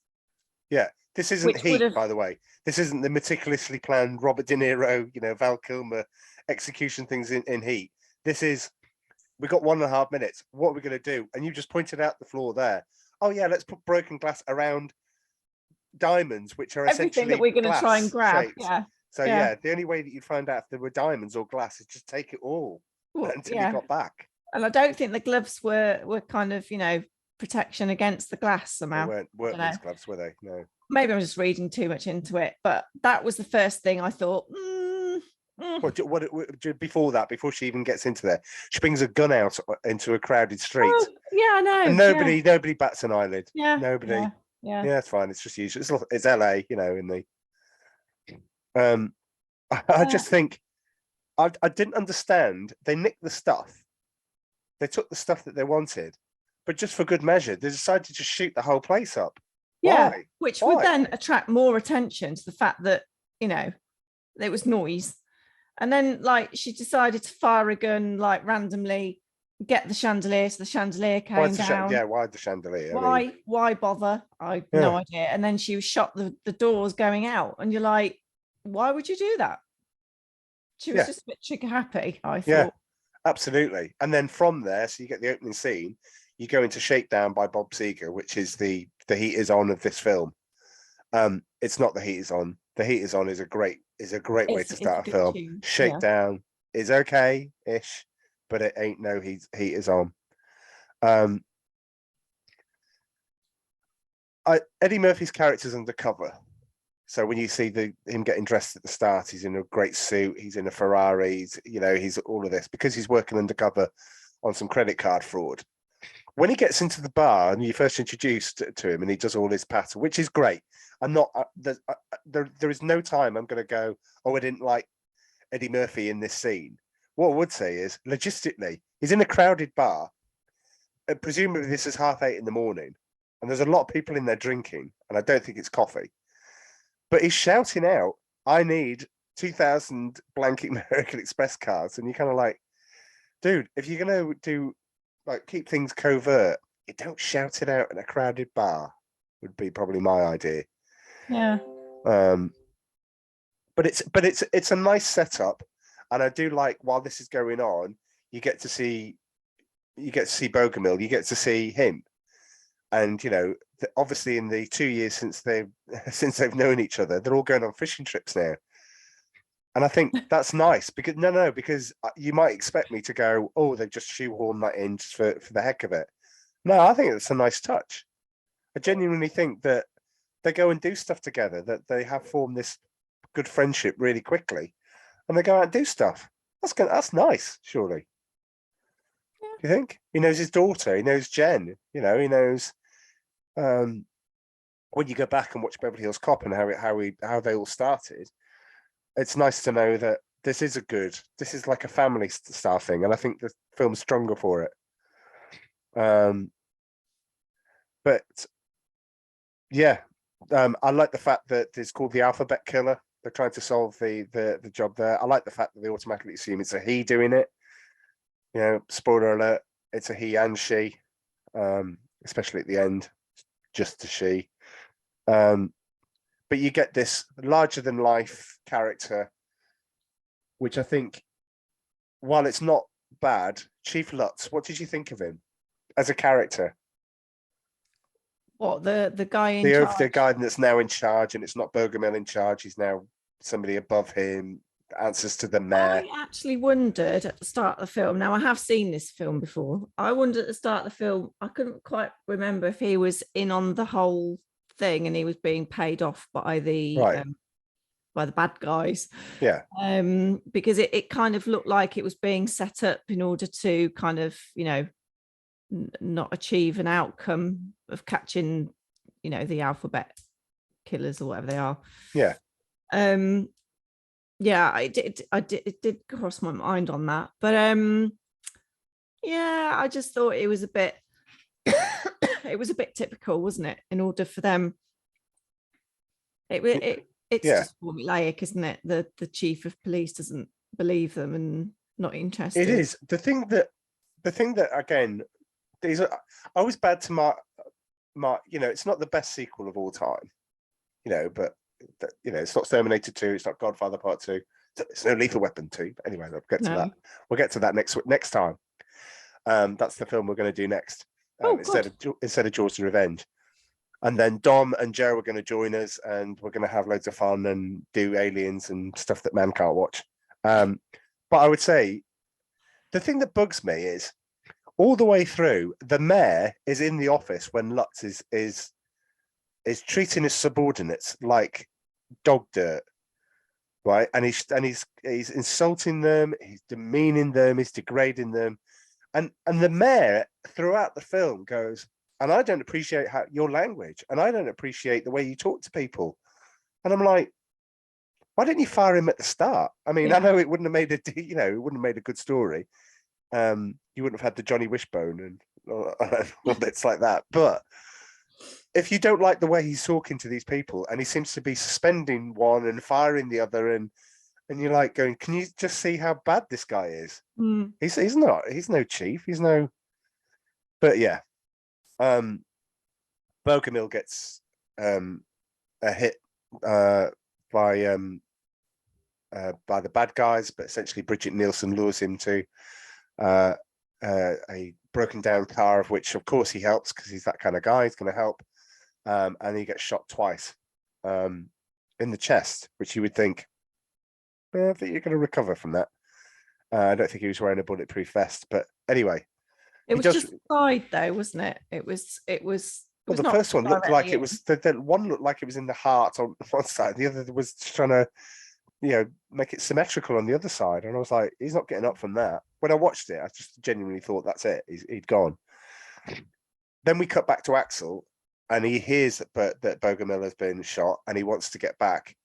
Yeah. This isn't Heat, by the way. This isn't the meticulously planned Robert De Niro, Val Kilmer execution things in Heat. This is, we got 1.5 minutes. What are we going to do? And you just pointed out the floor there. Oh yeah, let's put broken glass around diamonds, which are everything essentially that we're going to try and grab. shaped. Yeah. So yeah, the only way that you'd find out if there were diamonds or glass is just take it all until you got back. And I don't think the gloves were kind of, protection against the glass somehow. They weren't these gloves, were they? No. Maybe I'm just reading too much into it, but that was the first thing I thought. Before she even gets into there, she brings a gun out into a crowded street. Oh, yeah, I know. And nobody bats an eyelid. Yeah. Nobody. Yeah. Yeah, it's fine. It's just usual. It's LA, in the. I just think I didn't understand. They nicked the stuff. They took the stuff that they wanted, but just for good measure, they decided to just shoot the whole place up. Yeah, Why? which would then attract more attention to the fact that, there was noise. And then like she decided to fire a gun like randomly, get the chandelier, so the chandelier came down. Why the chandelier? Why bother? I have no idea. And then she was shot the doors going out, and you're like, why would you do that? She was just a bit trigger happy, I thought. Yeah, absolutely. And then from there, so you get the opening scene, you go into Shakedown by Bob Seger, which is the heat is on of this film. It's not the heat is on. The heat is on is a great way to start a film. Tune. Shakedown is okay-ish, but it ain't no heat is on. Eddie Murphy's character's undercover. So when you see him getting dressed at the start, he's in a great suit, he's in a Ferrari, he's all of this because he's working undercover on some credit card fraud. when he gets into the bar and you first introduced to him and he does all his patter, which is great. I'm not there is no time I'm going to go, oh, I didn't like Eddie Murphy in this scene. What I would say is, logistically, he's in a crowded bar. Presumably this is 8:30 in the morning, and there's a lot of people in there drinking, and I don't think it's coffee. But he's shouting out, I need 2,000 blank American Express cards. And you're kind of like, dude, if you're going to do, like, keep things covert, you don't shout it out in a crowded bar, would be probably my idea. Yeah. But it's a nice setup. And I do like, while this is going on, you get to see Bogomil, you get to see him. And, you know, obviously in the 2 years since they've known each other, they're all going on fishing trips now. And I think that's nice because because you might expect me to go, oh, they've just shoehorned that in just for the heck of it. No, I think it's a nice touch. I genuinely think that they go and do stuff together, that they have formed this good friendship really quickly, and they go out and do stuff. That's nice, surely. Yeah. Do you think? He knows his daughter, he knows Jen, you know, he knows when you go back and watch Beverly Hills Cop and how they all started, it's nice to know that this is like a family style thing, and I think the film's stronger for it. But yeah, I like the fact that it's called the Alphabet Killer. They're trying to solve the job there. I like the fact that they automatically assume it's a he doing it. You know, spoiler alert, it's a he and she, especially at the end, just a she. But you get this larger than life character, which I think, while it's not bad, Chief Lutz, what did you think of him as a character? What, the guy in charge? The guy that's now in charge, and it's not Bogomil in charge, he's now somebody above him, answers to the mayor. I actually wondered at the start of the film, now I have seen this film before, I wondered at the start of the film, I couldn't quite remember if he was in on the whole thing and he was being paid off by the bad guys. Yeah. Because it kind of looked like it was being set up in order to kind of, you know, not achieve an outcome of catching, you know, the alphabet killers or whatever they are. Yeah. Yeah, it did cross my mind on that. But yeah, I just thought it was a bit it was a bit typical, wasn't it? In order for them, it's just formulaic, isn't it? The chief of police doesn't believe them and not interested. It is. The thing that again, these are always bad to Mark, you know, it's not the best sequel of all time, you know, but you know, it's not Terminator 2, it's not Godfather Part 2, it's no Lethal Weapon 2. But anyway, we'll get to that. We'll get to that next time. That's the film we're going to do next. Instead of Jaws to Revenge. And then Dom and Joe are going to join us, and we're going to have loads of fun and do aliens and stuff that man can't watch. But I would say the thing that bugs me is all the way through, the mayor is in the office when Lutz is treating his subordinates like dog dirt, right? And he's insulting them, he's demeaning them, he's degrading them, and the mayor throughout the film goes, and I don't appreciate your language, and I don't appreciate the way you talk to people. And I'm like, why didn't you fire him at the start? I mean, I know it wouldn't have made a good story. You wouldn't have had the Johnny Wishbone and all bits like that. But if you don't like the way he's talking to these people, and he seems to be suspending one and firing the other, and you're like going, can you just see how bad this guy is? He's no chief. He's no. But yeah, Bogomil gets a hit by the bad guys, but essentially Bridget Nielsen lures him to a broken down car, of which of course he helps because he's that kind of guy. He's going to help, and he gets shot twice in the chest, which you would think, I think you're going to recover from that. I don't think he was wearing a bulletproof vest, but anyway, it was just side though, wasn't it? It was. Well, the first one looked like it was. The one looked like it was in the heart on one side. The other was just trying to, you know, make it symmetrical on the other side. And I was like, he's not getting up from that. When I watched it, I just genuinely thought that's it. He'd gone. Then we cut back to Axel, and he hears that Bogomil has been shot, and he wants to get back.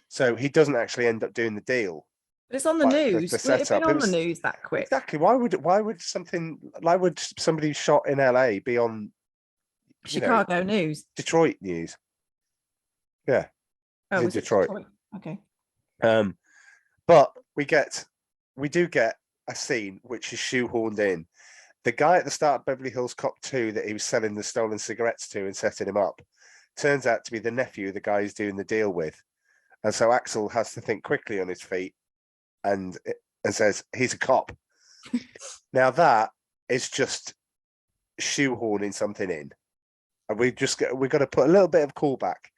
So he doesn't actually end up doing the deal. But it's on the Like, news. the Would it have been setup, it on was- the news that quick? Exactly. Why would somebody shot in LA be on Chicago news. Detroit news? Yeah. Oh, in was it Detroit. Okay. But we do get a scene which is shoehorned in. The guy at the start of Beverly Hills Cop 2 that he was selling the stolen cigarettes to and setting him up turns out to be the nephew of the guy he's doing the deal with. And so Axel has to think quickly on his feet and says, he's a cop. Now that is just shoehorning something in. And we've got to put a little bit of callback.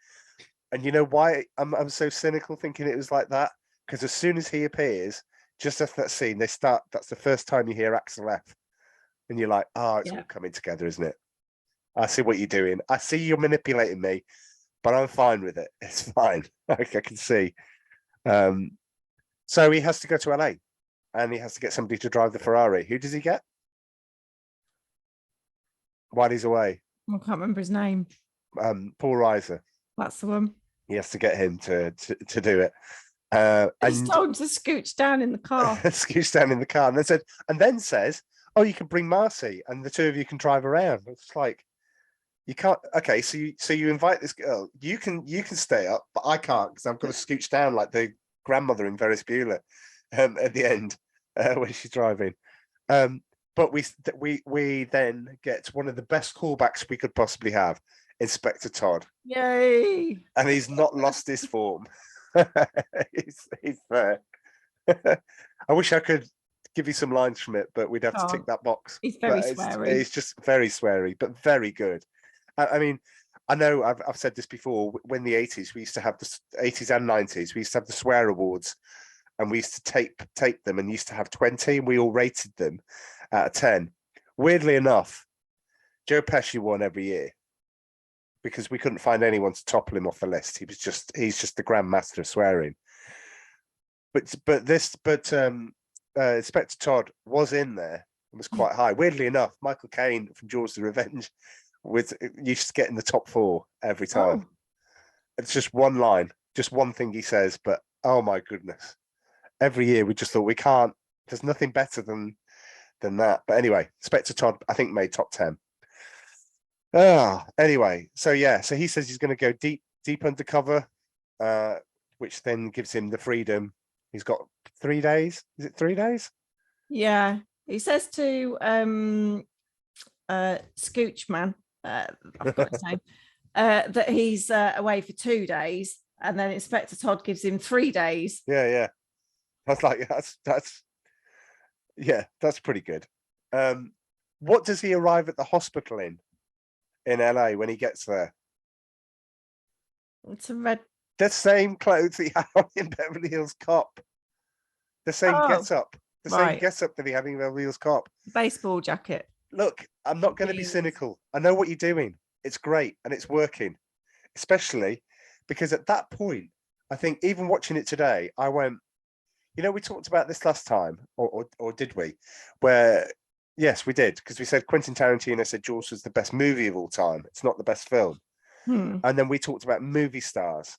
And you know why I'm so cynical thinking it was like that? Because as soon as he appears, just after that scene, that's the first time you hear Axel F. And you're like, it's all coming together, isn't it? I see what you're doing. I see you're manipulating me, but I'm fine with it. It's fine. I can see. So he has to go to LA and he has to get somebody to drive the Ferrari. Who does he get? While he's away. I can't remember his name. Paul Reiser. That's the one. He has to get him to do it. He's told him to scooch down in the car. Scooch down in the car, and then says, "Oh, you can bring Marcy, and the two of you can drive around." It's like you can't. Okay, so you invite this girl. You can stay up, but I can't because I've got to scooch down like the grandmother in Ferris Bueller at the end when she's driving. But we then get one of the best callbacks we could possibly have. Inspector Todd. Yay! And he's not lost his form. he's there. I wish I could give you some lines from it, but we'd have to tick that box. He's very sweary. It's just very sweary, but very good. I mean, I know I've said this before. When the 80s, we used to have the 80s and 90s, we used to have the swear awards, and we used to tape them, and used to have 20, and we all rated them out of 10. Weirdly enough, Joe Pesci won every year, because we couldn't find anyone to topple him off the list. He's just the grandmaster of swearing. But Inspector Todd was in there and was quite high. Weirdly enough, Michael Caine from Jaws: The Revenge used to get in the top 4 every time. It's just one line, just one thing he says, but oh my goodness. Every year we just thought there's nothing better than that. But anyway, Inspector Todd, I think, made top 10. Anyway, so he says he's going to go deep undercover, which then gives him the freedom. He's got 3 days. Is it 3 days? Yeah, he says to Scooch Man, I've got his name, that he's away for 2 days, and then Inspector Todd gives him 3 days. Yeah. That's pretty good. What does he arrive at the hospital in LA when he gets there? It's a red. The same clothes he had on in Beverly Hills Cop. The same get-up. Same get-up that he had in Beverly Hills Cop. Baseball jacket. Look, I'm not going to be cynical. I know what you're doing. It's great and it's working. Especially because at that point, I think even watching it today, I went, we talked about this last time, or did we? Where, yes, we did, because we said Quentin Tarantino said Jaws was the best movie of all time. It's not the best film. And then we talked about movie stars.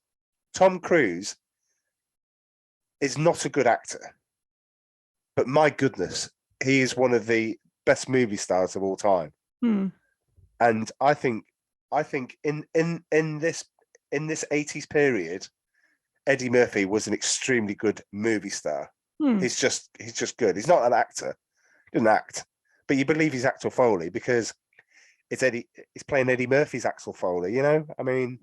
Tom Cruise is not a good actor, but my goodness, he is one of the best movie stars of all time. And I think in this 80s period, Eddie Murphy was an extremely good movie star. He's just good. He's not an actor. He doesn't act, but you believe he's Axel Foley because it's Eddie. He's playing Eddie Murphy's Axel Foley. I mean,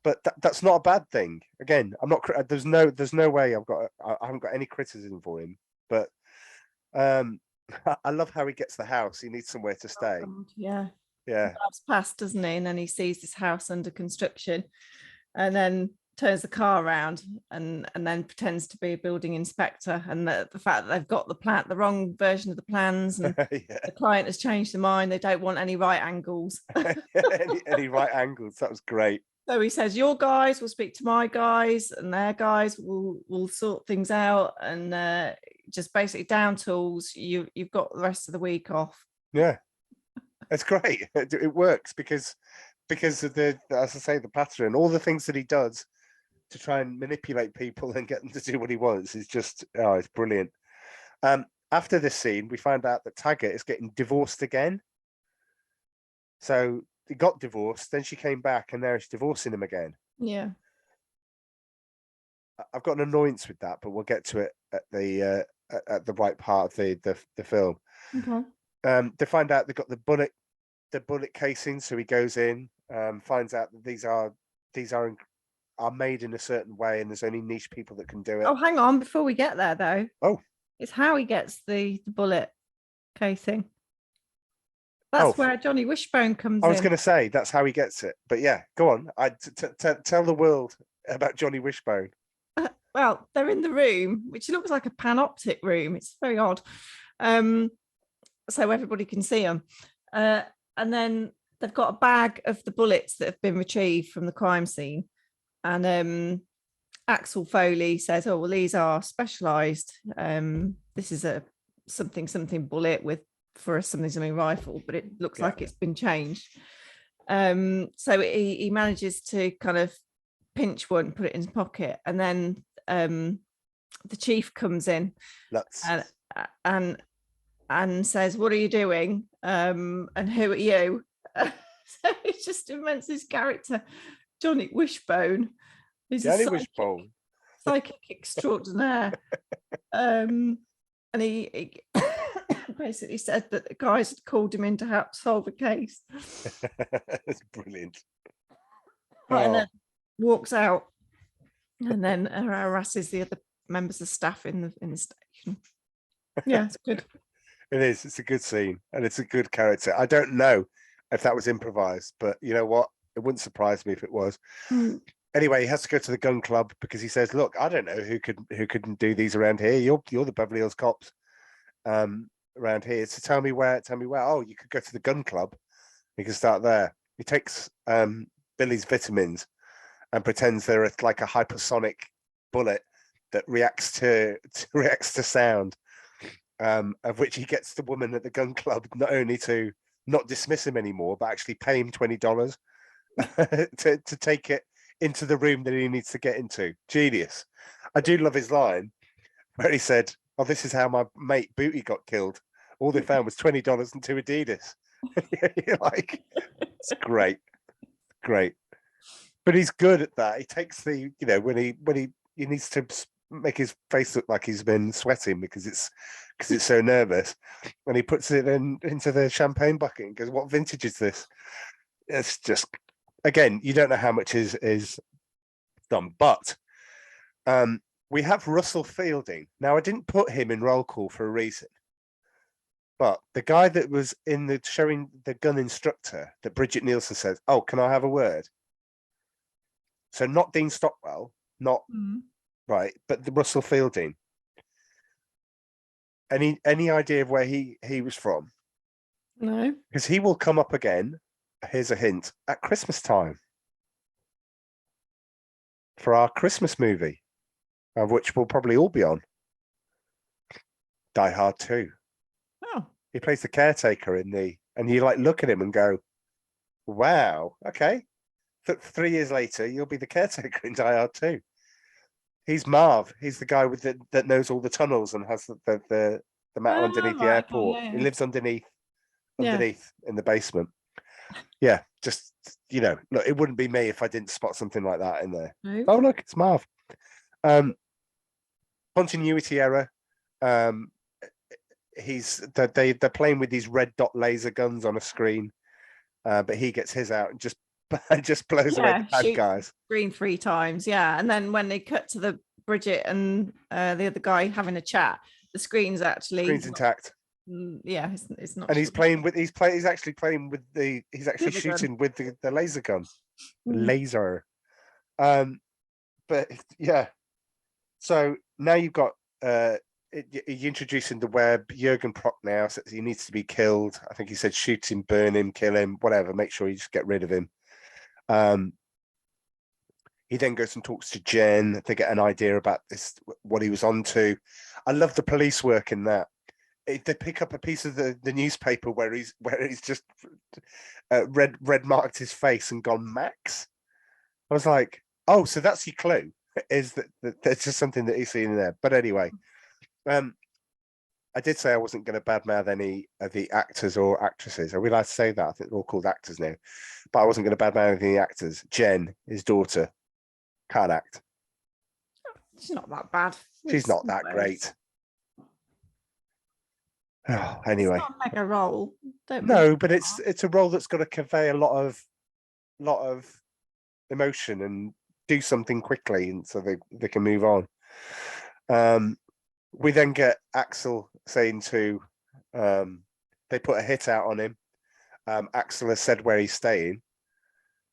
but that's not a bad thing. Again, I'm not. There's no way I haven't got any criticism for him. But I love how he gets the house. He needs somewhere to stay. Yeah. He drives past, doesn't he? And then he sees this house under construction, and then turns the car around and then pretends to be a building inspector. And the fact that they've got the wrong version of the plans, and the client has changed their mind. They don't want any right angles. any right angles. That was great. So he says, your guys will speak to my guys, and their guys will sort things out, and just basically down tools. You've got the rest of the week off. Yeah. It's great. It works because of the, as I say, the pattern, all the things that he does to try and manipulate people and get them to do what he wants is just, oh, it's brilliant. After this scene, we find out that Taggart is getting divorced again. So he got divorced, then she came back, and now she's divorcing him again. Yeah. I've got an annoyance with that, but we'll get to it at the right part of the film. Okay. They find out they've got the bullet casing, so he goes in, finds out that these are made in a certain way, and there's only niche people that can do it. Oh, hang on, before we get there though. Oh. It's how he gets the bullet casing. That's where Johnny Wishbone comes in. I was going to say that's how he gets it, but yeah, go on. Tell the world about Johnny Wishbone. Well, they're in the room, which looks like a panoptic room. It's very odd. So everybody can see them. And then they've got a bag of the bullets that have been retrieved from the crime scene. And Axel Foley says, oh, well, these are specialized. This is a something bullet for a something rifle, but it looks like it's been changed. So he manages to kind of pinch one, put it in his pocket, and then the chief comes in and says, what are you doing? And who are you? So it's just immense. This character, Johnny Wishbone, is Johnny Wishbone, psychic extraordinaire. And he basically said that the guys had called him in to help solve a case. That's brilliant. Right, and then walks out, and then harasses the other members of staff in the station. Yeah, it's good. It is. It's a good scene, and it's a good character. I don't know if that was improvised, but you know what? It wouldn't surprise me if it was. Anyway, he has to go to the gun club because he says, "Look, I don't know who could do these around here. You're the Beverly Hills Cops around here. So tell me where. Oh, you could go to the gun club. You can start there." He takes Billy's vitamins and pretends they're like a hypersonic bullet that reacts to sound. Of which he gets the woman at the gun club not only to not dismiss him anymore, but actually pay him $20 to take it into the room that he needs to get into. Genius. I do love his line where he said, "Oh, this is how my mate Booty got killed. All they found was $20 and 2 Adidas." You're like, it's great. But he's good at that. He takes the, when he needs to make his face look like he's been sweating because it's so nervous, and he puts it into the champagne bucket and goes, "What vintage is this?" It's just, again, you don't know how much is done, but we have Russell Fielding. Now, I didn't put him in roll call for a reason, but the guy that was in showing the gun instructor that Bridget Nielsen says, "Oh, can I have a word?" So not Dean Stockwell, not right, but the Russell Fielding. Any idea of where he was from? No. Because he will come up again. Here's a hint: at Christmas time for our Christmas movie, of which we'll probably all be on. Die Hard 2. Oh. He plays the caretaker and you like look at him and go, "Wow, okay." 3 years later, you'll be the caretaker in Die Hard 2. He's Marv. He's the guy that knows all the tunnels and has the map underneath the airport. Okay, yeah. He lives underneath in the basement. Yeah, just look, it wouldn't be me if I didn't spot something like that in there. No. Oh, look, it's Marv. Continuity error. They're playing with these red dot laser guns on a screen, but he gets his out and just blows away the bad guys. Screen 3 times, yeah. And then when they cut to the Bridget and the other guy having a chat, the screen's intact. Yeah, it's not. And he's actually shooting with the laser gun. Laser. But yeah. So now you've got you're introducing the web. Jurgen Prochnow says he needs to be killed. I think he said shoot him, burn him, kill him, whatever. Make sure you just get rid of him. He then goes and talks to Jen. They get an idea about what he was onto. I love the police work in that. they pick up a piece of the newspaper where he's just red marked his face and gone Max. I was like, oh, so that's your clue, is that there's just something that he's seen in there. But anyway, I did say I wasn't going to badmouth any of the actors or actresses. Are we allowed to say that? I think they're all called actors now. But I wasn't going to badmouth any of the actors. Jen, his daughter, can't act. She's not that bad. She's not that great. Oh, anyway, It's not a mega role. No, but it's a role that's got to convey a lot of emotion and do something quickly, and so they can move on. We then get Axel saying they put a hit out on him. Axel has said where he's staying.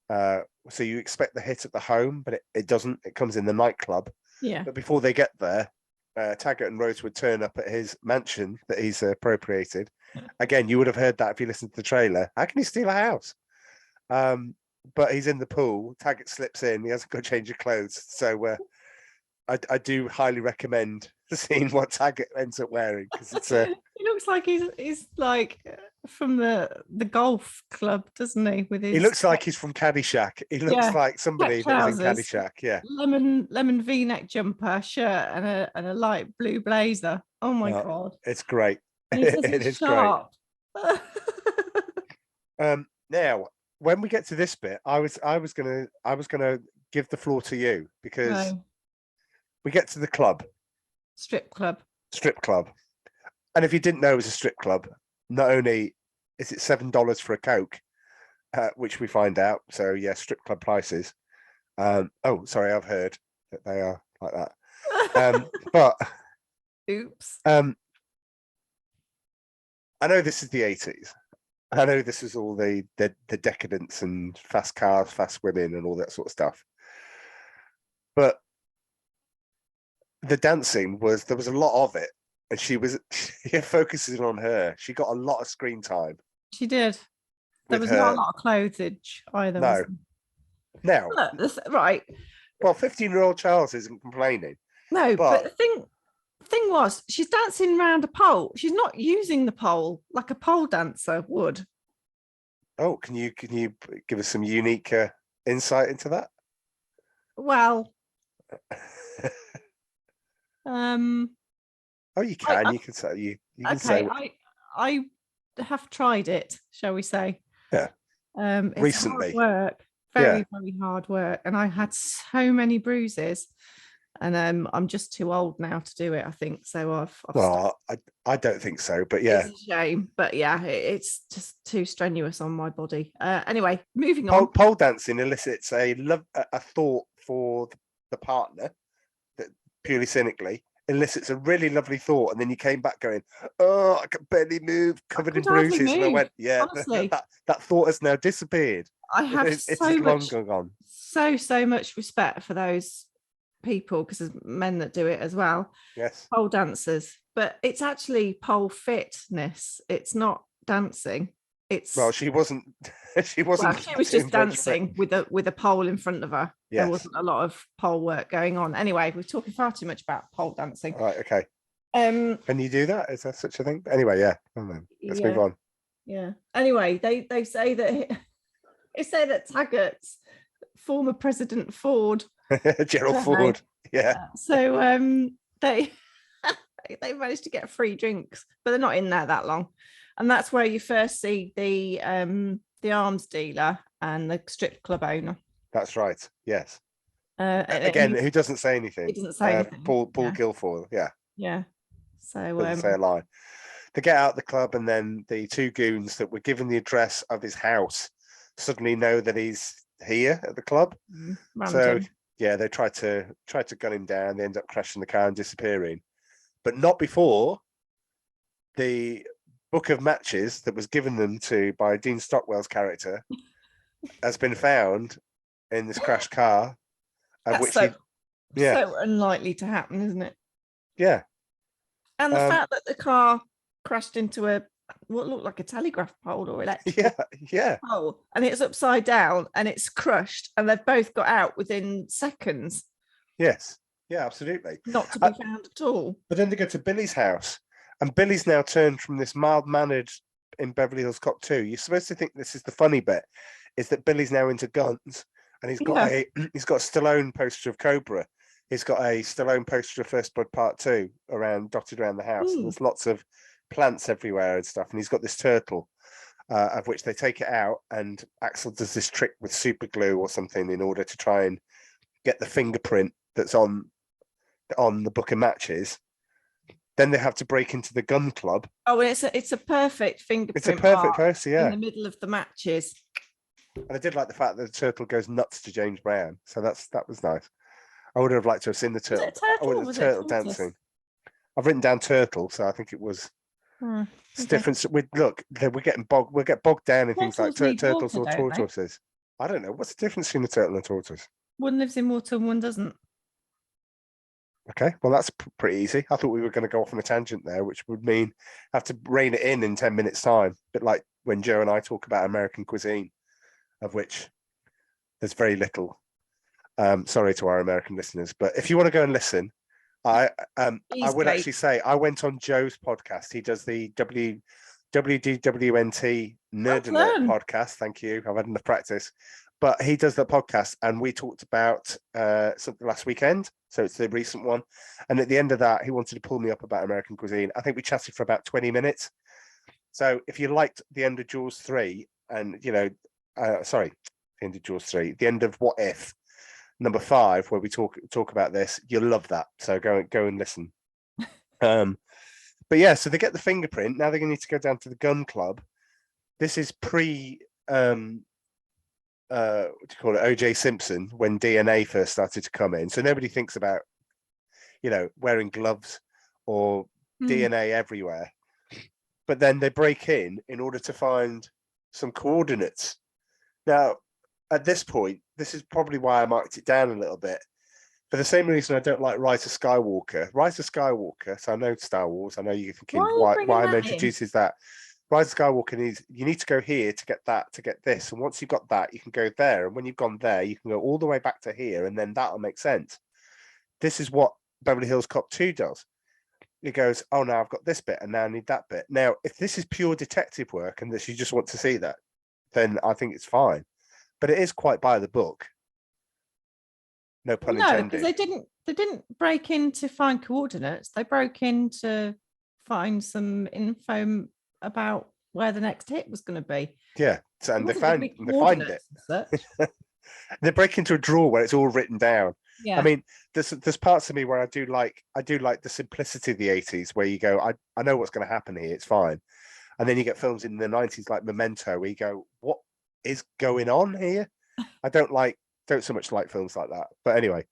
So you expect the hit at the home, but it doesn't. It comes in the nightclub. Yeah. But before they get there, Taggart and Rose would turn up at his mansion that he's appropriated. Again, you would have heard that if you listened to the trailer. How can he steal a house? But he's in the pool. Taggart slips in. He hasn't got to change of clothes. So I do highly recommend seeing what Taggart ends up wearing, because it's he looks like he's like from the golf club, doesn't he? With his, he looks like he's from Caddyshack. He looks like somebody that was in Caddyshack. Yeah, lemon V-neck jumper, shirt, and a light blue blazer. Oh my god, it's great. And he says It it's is sharp. great. Now, when we get to this bit, I was gonna give the floor to you, because we get to the club. Strip club. And if you didn't know it was a strip club, not only is it $7 for a Coke, which we find out. So yeah, strip club prices. Oh, sorry, I've heard that they are like that. But oops. I know this is the 80s. I know this is all the decadence and fast cars, fast women, and all that sort of stuff. But the dancing there was a lot of it, and she focusing on her. She got a lot of screen time. She did. There was not a lot of clothage either. No. Now, right. Well, 15-year-old Charles isn't complaining. No, but the thing was, she's dancing around a pole. She's not using the pole like a pole dancer would. Oh, can you give us some unique insight into that? Well, oh, you can. You can say you can say. I have tried it, shall we say? Yeah. It's recently. hard work, very hard work, and I had so many bruises, and I'm just too old now to do it. I think so. I've I don't think so, but yeah, it's a shame, but yeah, it's just too strenuous on my body. Anyway, moving on. Pole dancing elicits a thought for the partner that purely cynically elicits a really lovely thought, and then you came back going, oh, I can barely move, covered in bruises, and I went, yeah, that thought has now disappeared. I have it's long gone. So much respect for those people, because there's men that do it as well. Yes, pole dancers, but it's actually pole fitness. It's not dancing. She wasn't. She was just dancing with a pole in front of her. Yes. There wasn't a lot of pole work going on. Anyway, we're talking far too much about pole dancing. Right. Okay. Can you do that? Is there such a thing? Anyway, yeah. Let's move on. Yeah. Anyway, they say that Taggart's former President Ford, Gerald Ford. Yeah. So they managed to get free drinks, but they're not in there that long. And that's where you first see the arms dealer and the strip club owner. That's right. Yes. Again, who doesn't say anything? He doesn't say anything. Paul Guilfoyle. Yeah. Yeah. So doesn't say a line. They get out the club, and then the two goons that were given the address of his house suddenly know that he's here at the club. So yeah, they try to gun him down. They end up crashing the car and disappearing, but not before the book of matches that was given them by Dean Stockwell's character has been found in this crashed car. So unlikely to happen, isn't it? Yeah. And the fact that the car crashed into what looked like a telegraph pole or electric pole, and it's upside down and it's crushed, and they've both got out within seconds. Yes. Yeah, absolutely. Not to be found at all. But then they go to Billy's house, And Billy's now turned from this mild-mannered in Beverly Hills Cop 2. You're supposed to think this is the funny bit, is that Billy's now into guns, and he's got a Stallone poster of Cobra. He's got a Stallone poster of First Blood Part 2 dotted around the house. And there's lots of plants everywhere and stuff. And he's got this turtle, of which they take it out, and Axel does this trick with super glue or something in order to try and get the fingerprint that's on the book of matches. Then they have to break into the gun club. Oh, it's a perfect fingerprint. It's a perfect mark poster, yeah. in the middle of the matches. And I did like the fact that the turtle goes nuts to James Brown. So that was nice. I would have liked to have seen the turtle. Was it a turtle? Oh, Was the it a turtle tortoise? dancing. I've written down turtle, so I think it was. It's different. We're getting bogged down in things like Turtles need turtles water, or don't they? tortoises. I don't know. What's the difference between a turtle and a tortoise? One lives in water and one doesn't. Okay, well, that's pretty easy. I thought we were going to go off on a tangent there, which would mean have to rein it in 10 minutes' time. A bit like when Joe and I talk about American cuisine, of which there's very little. Sorry to our American listeners, but if you want to go and listen, I would actually say I went on Joe's podcast. He does the WDWNT Nerd Alert podcast. Thank you. I've had enough practice. But he does that podcast, and we talked about something last weekend. So it's the recent one. And at the end of that, he wanted to pull me up about American cuisine. I think we chatted for about 20 minutes. So if you liked the end of Jaws 3, and, the end of Jaws 3, the end of What If, number 5, where we talk about this, you'll love that. So go and listen. But yeah, so they get the fingerprint. Now they're going to need to go down to the gun club. This is pre... what do you call it, OJ Simpson, when DNA first started to come in. So nobody thinks about, wearing gloves or DNA everywhere. But then they break in order to find some coordinates. Now, at this point, this is probably why I marked it down a little bit. For the same reason I don't like Rise of Skywalker. Rise of Skywalker, so I know Star Wars, I know you're thinking why I'm introduces that. Rise of Skywalker you need to go here to get that, to get this. And once you've got that, you can go there. And when you've gone there, you can go all the way back to here, and then that'll make sense. This is what Beverly Hills Cop 2 does. It goes, oh, now I've got this bit, and now I need that bit. Now, if this is pure detective work and you just want to see that, then I think it's fine. But it is quite by the book. No pun intended. No, because they didn't break in to find coordinates. They broke in to find some info about where the next hit was going to be. Yeah, so, and they find it. They break into a drawer where it's all written down. Yeah. I mean, there's parts of me where I do like the simplicity of the 80s, where you go, I know what's going to happen here, it's fine. And then you get films in the 90s like Memento, where you go, what is going on here? I don't so much like films like that. But anyway,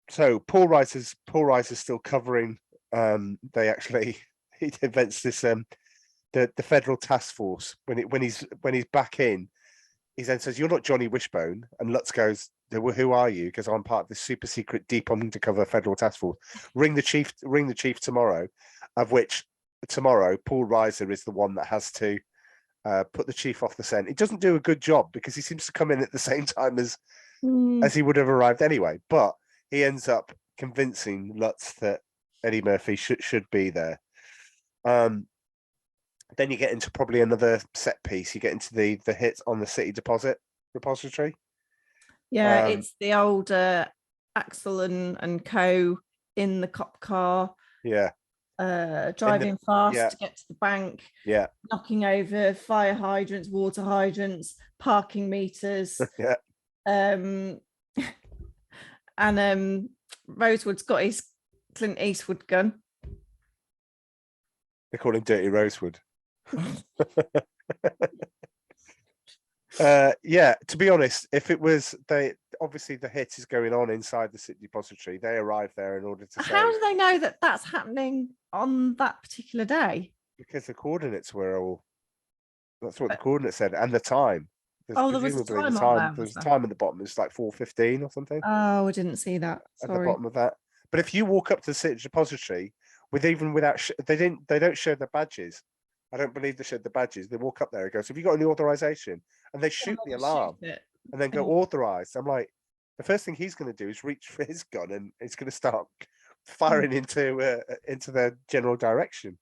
so Paul Reiser's still covering. He invents this the federal task force when he's back in. He then says, "You're not Johnny Wishbone," and Lutz goes, "Well, who are you?" Because I'm part of this super secret, deep undercover federal task force. Ring the chief tomorrow. Of which tomorrow, Paul Reiser is the one that has to put the chief off the scent. He doesn't do a good job because he seems to come in at the same time as he would have arrived anyway. But he ends up convincing Lutz that Eddie Murphy should be there. Then you get into probably another set piece. You get into the hit on the city repository. Yeah, it's the old Axel and co in the cop car. Yeah. Driving fast to get to the bank. Yeah. Knocking over fire hydrants, water hydrants, parking meters. Yeah. And Rosewood's got his Clint Eastwood gun. They call him Dirty Rosewood. Yeah, to be honest, if it was obviously the hit is going on inside the city depository. They arrive there in order to say, how do they know that that's happening on that particular day? Because the coordinates were all, that's what the coordinates said, and the time. There was a time on there. There's a time at the bottom. It's like 4:15 or something. Oh, I didn't see that. At the bottom of that. But if you walk up to the city depository without they don't show their badges. I don't believe they showed the badges. They walk up there and go, "So have you got any authorization?" And they shoot the alarm and then go, "Authorized." I'm like, the first thing he's going to do is reach for his gun and he's going to start firing into their general direction.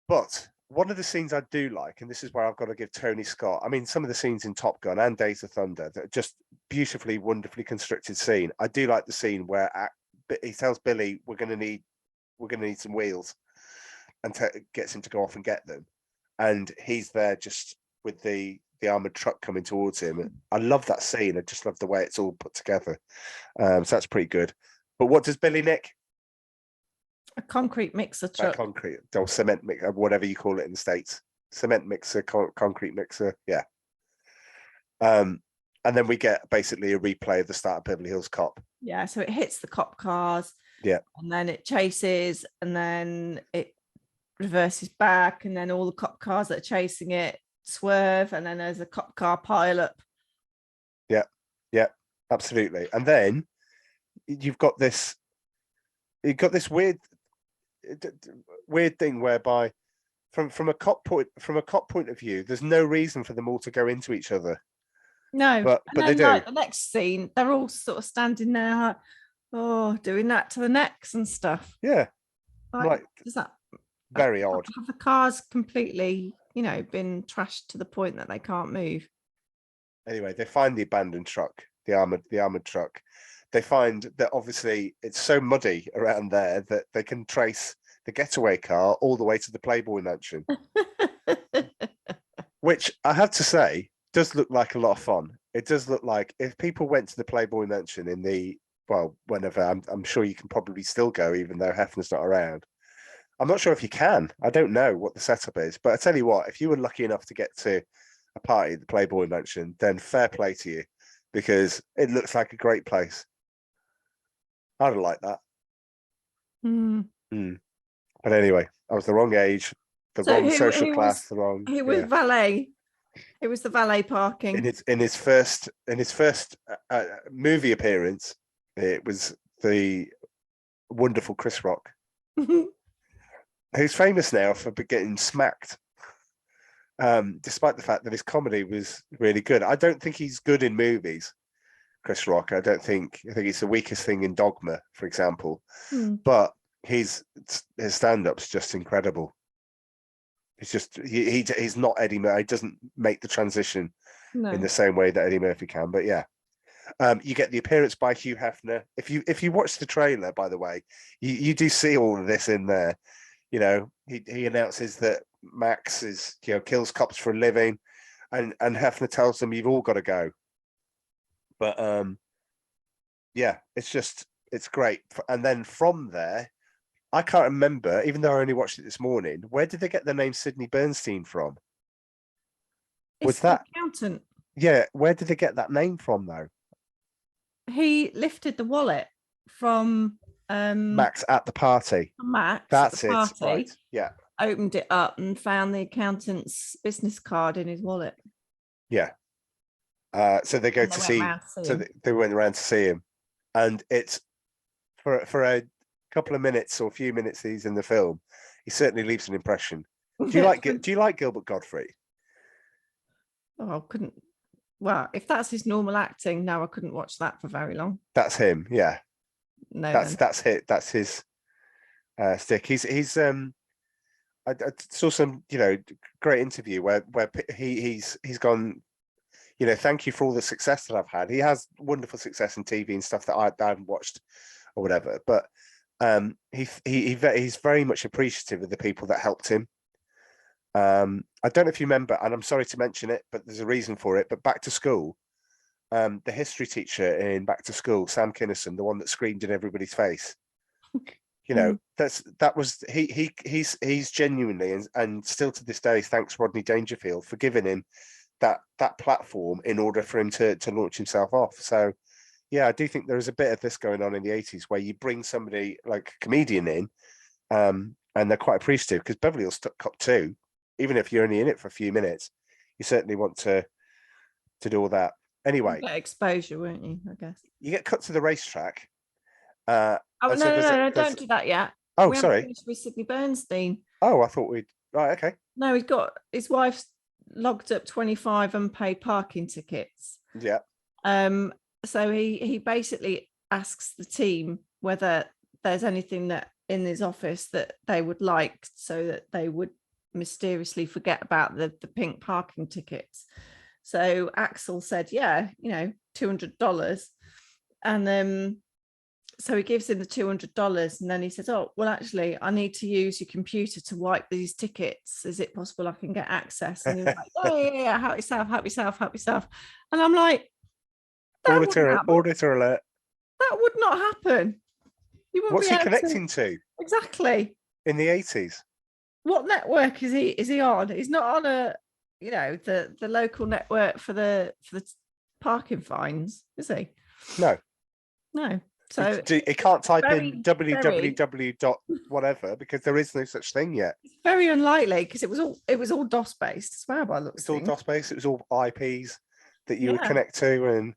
But one of the scenes I do like, and this is where I've got to give Tony Scott. I mean, some of the scenes in Top Gun and Days of Thunder, that are just beautifully, wonderfully constructed scene. I do like the scene where he tells Billy, "We're going to need some wheels," and gets him to go off and get them. And he's there just with the armored truck coming towards him. I love that scene. I just love the way it's all put together. So that's pretty good. But what does Billy nick? A concrete mixer truck. Concrete or cement mixer, whatever you call it in the States. Cement mixer, concrete mixer. Yeah. And then we get basically a replay of the start of Beverly Hills Cop. Yeah. So it hits the cop cars. Yeah. And then it chases, and then it reverses back, and then all the cop cars that are chasing it swerve, and then there's a cop car pileup. Yeah. Yeah. Absolutely. And then you've got this weird thing whereby from a cop point of view, there's no reason for them all to go into each other. No, but they do. Like the next scene, they're all sort of standing there, doing that to the necks and stuff. Yeah, like does that very odd? Have the cars completely, been trashed to the point that they can't move? Anyway, they find the abandoned truck, the armored truck. They find that obviously it's so muddy around there that they can trace the getaway car all the way to the Playboy Mansion, which I have to say does look like a lot of fun. It does look like if people went to the Playboy Mansion whenever, I'm sure you can probably still go, even though Hefner's not around. I'm not sure if you can. I don't know what the setup is, but I tell you what, if you were lucky enough to get to a party at the Playboy Mansion, then fair play to you, because it looks like a great place. I'd like that. But anyway, I was the wrong age, wrong social class, the wrong. He was valet. It was the valet parking. In his first movie appearance, it was the wonderful Chris Rock, who's famous now for getting smacked. Despite the fact that his comedy was really good. I don't think he's good in movies, Chris Rock. I think he's the weakest thing in Dogma, for example. But his stand-up's just incredible. It's just he's not Eddie Murphy. He doesn't make the transition in the same way that Eddie Murphy can. But yeah, you get the appearance by Hugh Hefner. If you watch the trailer, by the way, you do see all of this in there. He announces that Max is kills cops for a living, and Hefner tells them you've all got to go. But yeah, it's great. And then from there, I can't remember, even though I only watched it this morning, where did they get the name Sidney Bernstein from? Was that accountant? Yeah, where did they get that name from though? He lifted the wallet from Max at the party. Max, that's it. Party, right. Yeah. Opened it up and found the accountant's business card in his wallet. Yeah. So they go to see. So they went around to see him, and it's for a couple of minutes or a few minutes he's in the film. He certainly leaves an impression. Do you like Gilbert Gottfried? Oh, I couldn't. Well, if that's his normal acting, no, I couldn't watch that for very long. That's him. Yeah. No, that's it. That's his stick. He's I saw some great interview where he's gone. Thank you for all the success that I've had. He has wonderful success in TV and stuff that I haven't watched or whatever. But he's very much appreciative of the people that helped him. I don't know if you remember, and I'm sorry to mention it, but there's a reason for it. But Back to School, the history teacher in Back to School, Sam Kinison, the one that screamed in everybody's face. He's genuinely and still to this day thanks Rodney Dangerfield for giving him that platform in order for him to launch himself off. So yeah, I do think there is a bit of this going on in the 80s where you bring somebody like a comedian in, and they're quite appreciative, because Beverly Hills Cop 2, even if you're only in it for a few minutes, you certainly want to do all that. Anyway, you get exposure, won't you? I guess you get cut to the racetrack. No, don't do that yet. Oh, sorry. With Sidney Bernstein. Oh, I thought we'd right. Okay. No, he's got his wife's logged up 25 unpaid parking tickets. Yeah. So he basically asks the team whether there's anything that in his office that they would like, so that they would mysteriously forget about the pink parking tickets. So Axel said, yeah, $200. And so he gives him the $200, and then he says, oh, well, actually, I need to use your computer to wipe these tickets. Is it possible I can get access? And he was like, yeah, help yourself. And I'm like, Auditor alert. That would not happen. You wouldn't What's be he able connecting to Exactly. in the 80s? What network is he on? He's not on the local network for the parking fines, is he? No. So he can't type in very- www dot whatever, because there is no such thing yet. it's very unlikely, because it was all DOS based. I swear by looks. It's all DOS based. It was all IPs that you would Yeah. connect to, and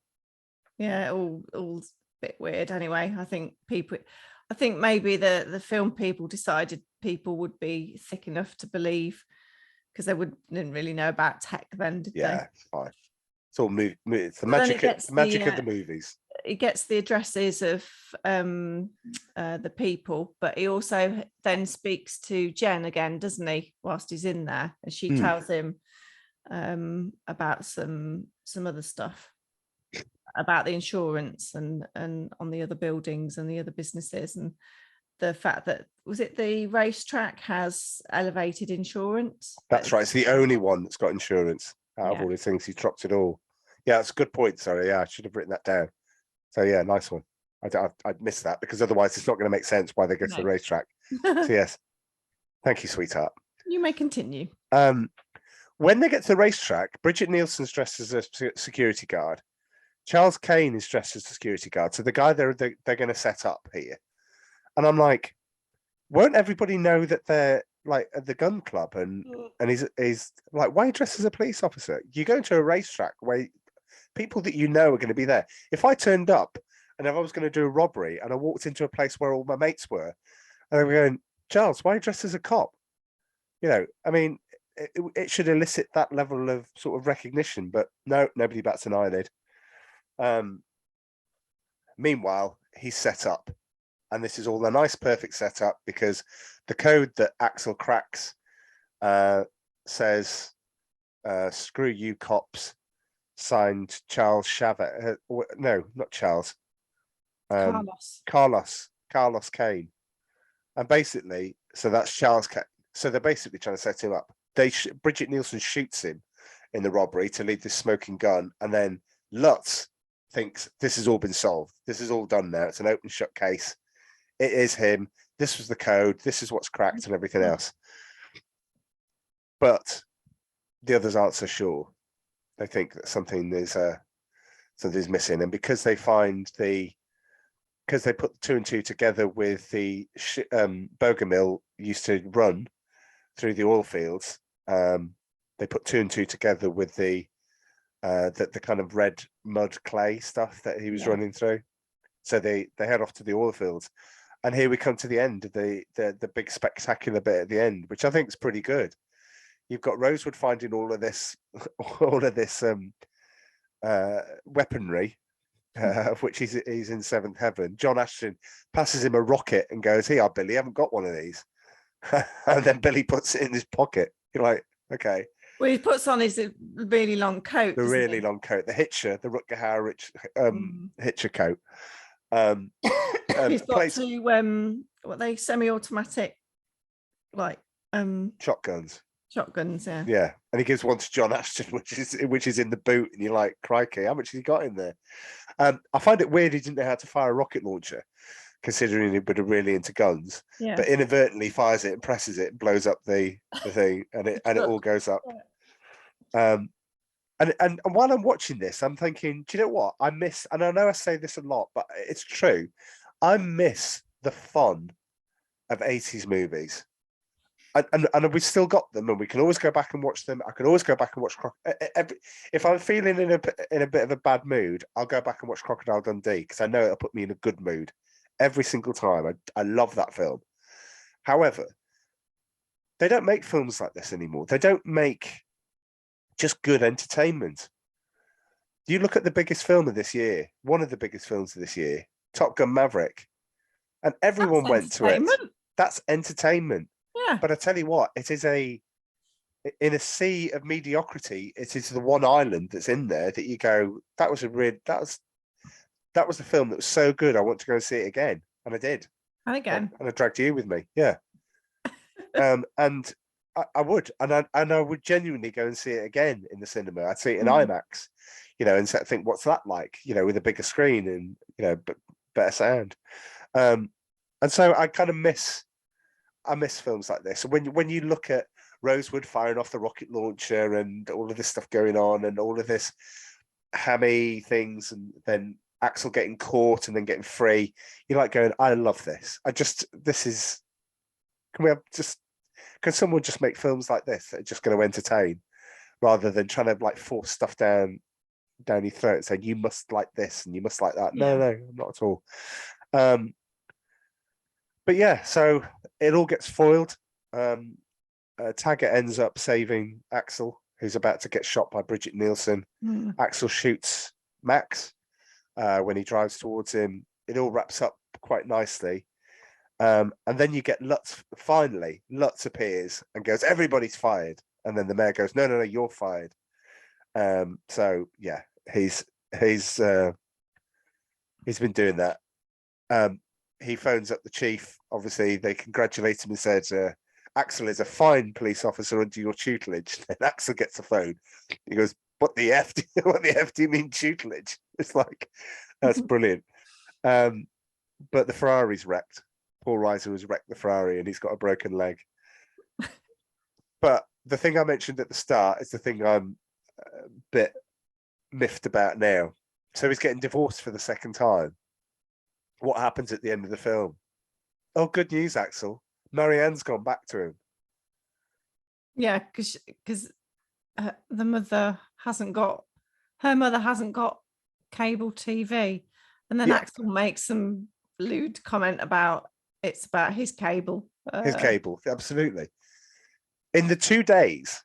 all a bit weird. Anyway, I think maybe the film people decided people would be thick enough to believe, because they didn't really know about tech then, did yeah, it's fine. It's all it's the But then magic. it gets Magic the, of the movies. they? He gets the addresses of the people, but he also then speaks to Jen again, doesn't he, whilst he's in there, and she tells him about some other stuff about the insurance and on the other buildings and the other businesses, and the fact that, was it the racetrack has elevated insurance? That's right. It's the only one that's got insurance out of all the things. He dropped it all. Yeah, that's a good point. Sorry, yeah, I should have written that down. So yeah, nice one. I'd missed that, because otherwise it's not going to make sense why they go to the racetrack. So yes, thank you, sweetheart. You may continue. When they get to the racetrack, Bridget Nielsen's dressed as a security guard. Charles Kane is dressed as a security guard. So the guy they're going to set up here, and I'm like, won't everybody know that they're like at the gun club? And he's like, why are you dressed as a police officer? You go to a racetrack where people that you know are going to be there. If I turned up and if I was going to do a robbery and I walked into a place where all my mates were, and they were going, Charles, why are you dressed as a cop? I mean, it should elicit that level of sort of recognition, but no, nobody bats an eyelid. Meanwhile, he's set up, and this is all a nice, perfect setup, because the code that Axel cracks says, screw you cops, signed Charles Chavez. No, not Charles. Carlos Kane. And basically, so that's Charles Kane. So they're basically trying to set him up. Bridget Nielsen shoots him in the robbery to leave this smoking gun, and then Lutz thinks this has all been solved. This is all done now. It's an open shut case. It is him. This was the code. This is what's cracked and everything else. But the others aren't so sure. They think that something's missing, and because they put two and two together with the Bogomil used to run through the oil fields. They put two and two together with the kind of red mud clay stuff that he was running through. So they head off to the oil fields, and here we come to the end of the big spectacular bit at the end, which I think is pretty good. You've got Rosewood finding all of this weaponry, of which he's in seventh heaven. John Ashton passes him a rocket and goes, "Here, Billy, I haven't got one of these." And then Billy puts it in his pocket. You're like, okay. Well, he puts on his really long coat. The really long coat, the Hitcher, the Rutger Hauer Hitcher coat. He's got two what they semi-automatic, like shotguns. Shotguns, yeah. Yeah, and he gives one to John Ashton, which is in the boot, and you're like, crikey, how much has he got in there? I find it weird he didn't know how to fire a rocket launcher, considering he would have really into guns. Yeah. But inadvertently fires it and presses it and blows up the thing, and it all goes up. And while I'm watching this, I'm thinking, do you know what I miss? And I know I say this a lot, but it's true. I miss the fun of 80s movies. And we've still got them, and we can always go back and watch them. I can always go back and watch if I'm feeling in a bit of a bad mood, I'll go back and watch Crocodile Dundee, because I know it'll put me in a good mood every single time. I love that film. However, they don't make films like this anymore. They don't make just good entertainment. You look at the biggest film of this year, one of the biggest films of this year, Top Gun Maverick, and everyone went to it. That's entertainment. Yeah. But I tell you what, it is in a sea of mediocrity, it is the one island that's in there that you go, that was a film that was so good, I want to go and see it again. And I did. And again. And I dragged you with me. Yeah. And I would, and I would genuinely go and see it again in the cinema. I'd see it in IMAX, and think, what's that like, with a bigger screen and better sound. And so I kind of miss films like this. When you look at Rosewood firing off the rocket launcher and all of this stuff going on and all of this hammy things, and then Axel getting caught and then getting free, you're like going, I love this. Can someone just make films like this that are just going to entertain, rather than trying to like force stuff down your throat, saying you must like this and you must like that? Yeah. No, not at all. But yeah, so it all gets foiled. Taggart ends up saving Axel, who's about to get shot by Bridget Nielsen. Axel shoots Max when he drives towards him. It all wraps up quite nicely. And then you get Lutz. Finally, Lutz appears and goes, everybody's fired. And then the mayor goes, no, you're fired. So yeah, he's been doing that. He phones up the chief. Obviously, they congratulate him and said, Axel is a fine police officer under your tutelage. Then Axel gets the phone. He goes, what the F do you mean tutelage? It's like, that's brilliant. But the Ferrari's wrecked. Paul Reiser has wrecked the Ferrari and he's got a broken leg. But the thing I mentioned at the start is the thing I'm a bit miffed about now. So he's getting divorced for the second time. What happens at the end of the film? Oh, good news, Axel. Marianne's gone back to him. Yeah, because her mother hasn't got cable TV, and then Axel makes some lewd comment about it's about his cable. His cable, absolutely. In the 2 days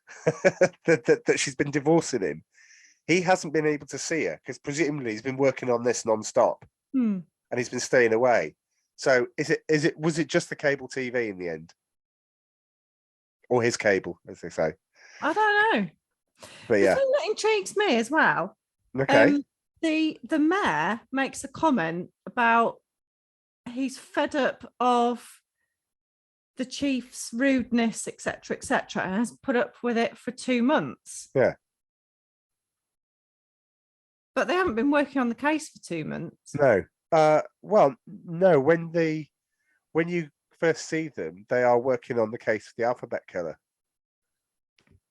that she's been divorcing him, he hasn't been able to see her because presumably he's been working on this non-stop and he's been staying away. So was it just the cable TV in the end? Or his cable, as they say? I don't know. But yeah. The thing that intrigues me as well. Okay. The mayor makes a comment about he's fed up of the chief's rudeness, etc., and has put up with it for 2 months. Yeah. But they haven't been working on the case for 2 months. No. Well, no. When you first see them, they are working on the case of the alphabet killer.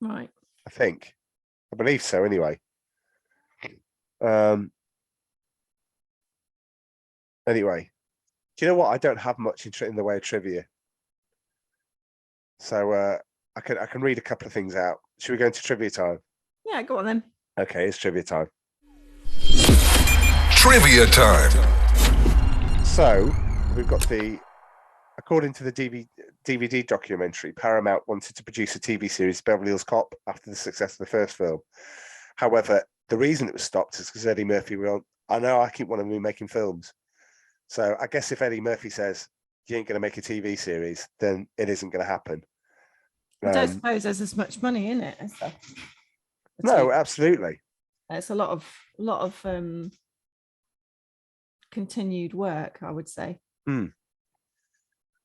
Right. I believe so. Anyway. Anyway, do you know what? I don't have much in the way of trivia, so I can read a couple of things out. Should we go into trivia time? Yeah, go on then. Okay, it's trivia time. Trivia time. So we've got according to the DVD documentary, Paramount wanted to produce a TV series, Beverly Hills Cop, after the success of the first film. However, the reason it was stopped is because Eddie Murphy went, I know I keep wanting to be making films. So I guess if Eddie Murphy says, you ain't going to make a TV series, then it isn't going to happen. I don't suppose there's as much money in it as there. No, absolutely. It's a lot of continued work, I would say.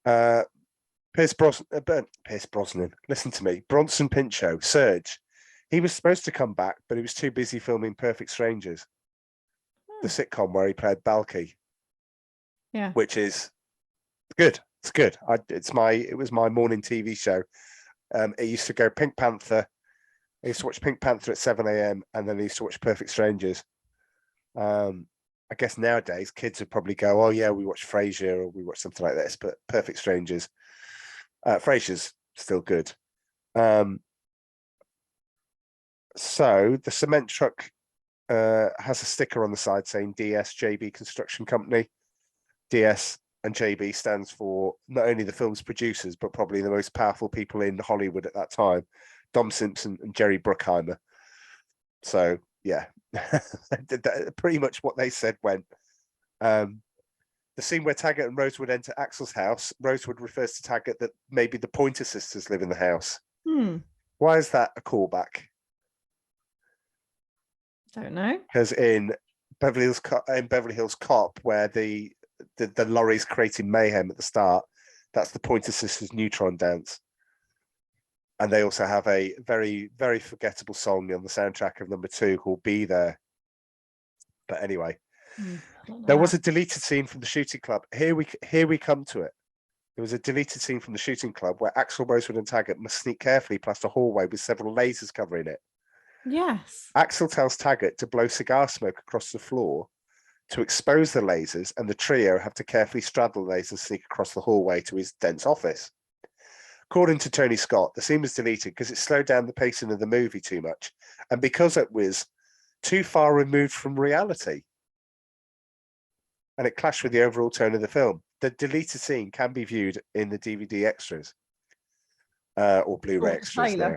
Pierce Brosnan. Listen to me. Bronson Pinchot, Serge. He was supposed to come back, but he was too busy filming Perfect Strangers, the sitcom where he played Balky. Yeah, which is good. It's good. It was my morning TV show. It used to go Pink Panther. I used to watch Pink Panther at 7 a.m. and then I used to watch Perfect Strangers. I guess nowadays kids would probably go, oh yeah, we watch Frasier or we watch something like this, but Perfect Strangers. Frasier's still good. So the cement truck has a sticker on the side saying DS JB Construction Company. DS and JB stands for not only the film's producers, but probably the most powerful people in Hollywood at that time, Dom Simpson and Jerry Bruckheimer. So yeah, pretty much what they said went. The scene where Taggart and Rosewood enter Axel's house, Rosewood refers to Taggart that maybe the Pointer Sisters live in the house. Why is that a callback? Don't know. Because in Beverly Hills Cop, where the lorry's creating mayhem at the start, that's the Pointer Sisters Neutron dance. And they also have a very, very forgettable song on the soundtrack of number 2 called Be There. But anyway, there was a deleted scene from the shooting club. Here we come to it. There was a deleted scene from the shooting club where Axel, Rosewood and Taggart must sneak carefully past a hallway with several lasers covering it. Yes. Axel tells Taggart to blow cigar smoke across the floor to expose the lasers, and the trio have to carefully straddle the lasers and sneak across the hallway to his dense office. According to Tony Scott, the scene was deleted because it slowed down the pacing of the movie too much, and because it was too far removed from reality. And it clashed with the overall tone of the film. The deleted scene can be viewed in the DVD extras, or Blu-ray extras now,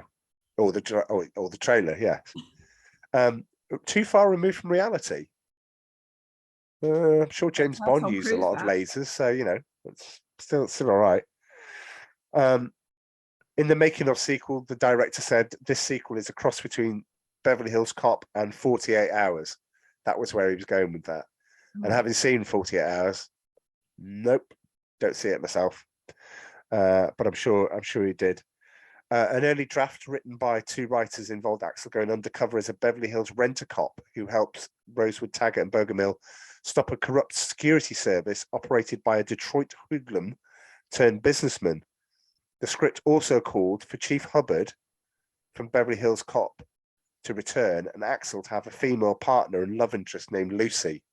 or the trailer. Yeah, too far removed from reality. I'm sure James Bond used a lot of lasers, so it's still all right. In the making of sequel, the director said this sequel is a cross between Beverly Hills Cop and 48 Hours. That was where he was going with that. And having seen 48 Hours, nope, don't see it myself. But I'm sure he did. An early draft written by 2 writers involved Axel going undercover as a Beverly Hills rent-a-cop who helped Rosewood, Taggart and Bogomil stop a corrupt security service operated by a Detroit hoodlum turned businessman. The script also called for Chief Hubbard from Beverly Hills Cop to return and Axel to have a female partner and love interest named Lucy.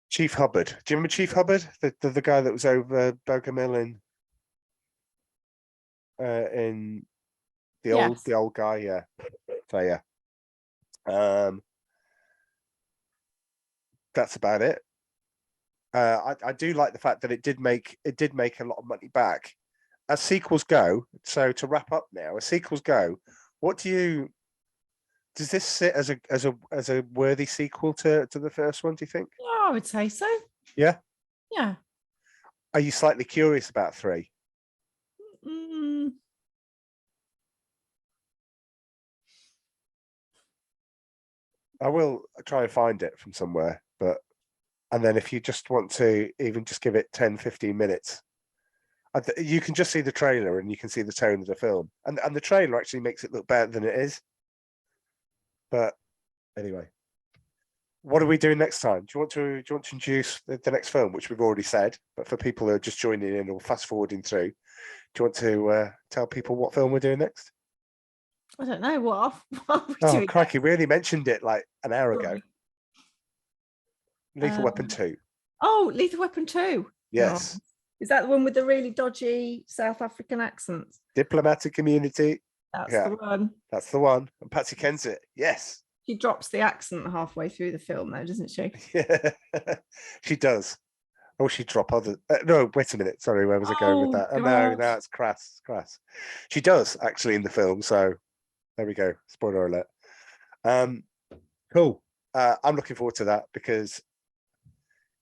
Chief Hubbard. Do you remember Chief Hubbard? The guy that was over Bogomil in the old guy, yeah. So yeah. That's about it. I do like the fact that it did make a lot of money back. As sequels go, so to wrap up now, as sequels go, does this sit as a worthy sequel to the first one, do you think? Yeah, I would say so. Yeah? Yeah. Are you slightly curious about 3? I will try and find it from somewhere, and then if you just want to even just give it 10, 15 minutes, you can just see the trailer and you can see the tone of the film. And the trailer actually makes it look better than it is. But anyway, what are we doing next time? Do you want to introduce the next film, which we've already said, but for people who are just joining in or fast forwarding through, do you want to tell people what film we're doing next? I don't know. What are we Oh, doing crikey, next? we only mentioned it like an hour ago. Lethal Weapon 2. Oh, Lethal Weapon 2. Yes. Oh. Is that the one with the really dodgy South African accents? Diplomatic Immunity. That's the one. That's the one. And Patsy Kensit. Yes. She drops the accent halfway through the film, though, doesn't she? Yeah, she does. Oh, she drop other. No, wait a minute. Sorry, where was I going with that? Oh, no, it's crass. It's crass. She does actually in the film. So there we go. Spoiler alert. Cool. I'm looking forward to that because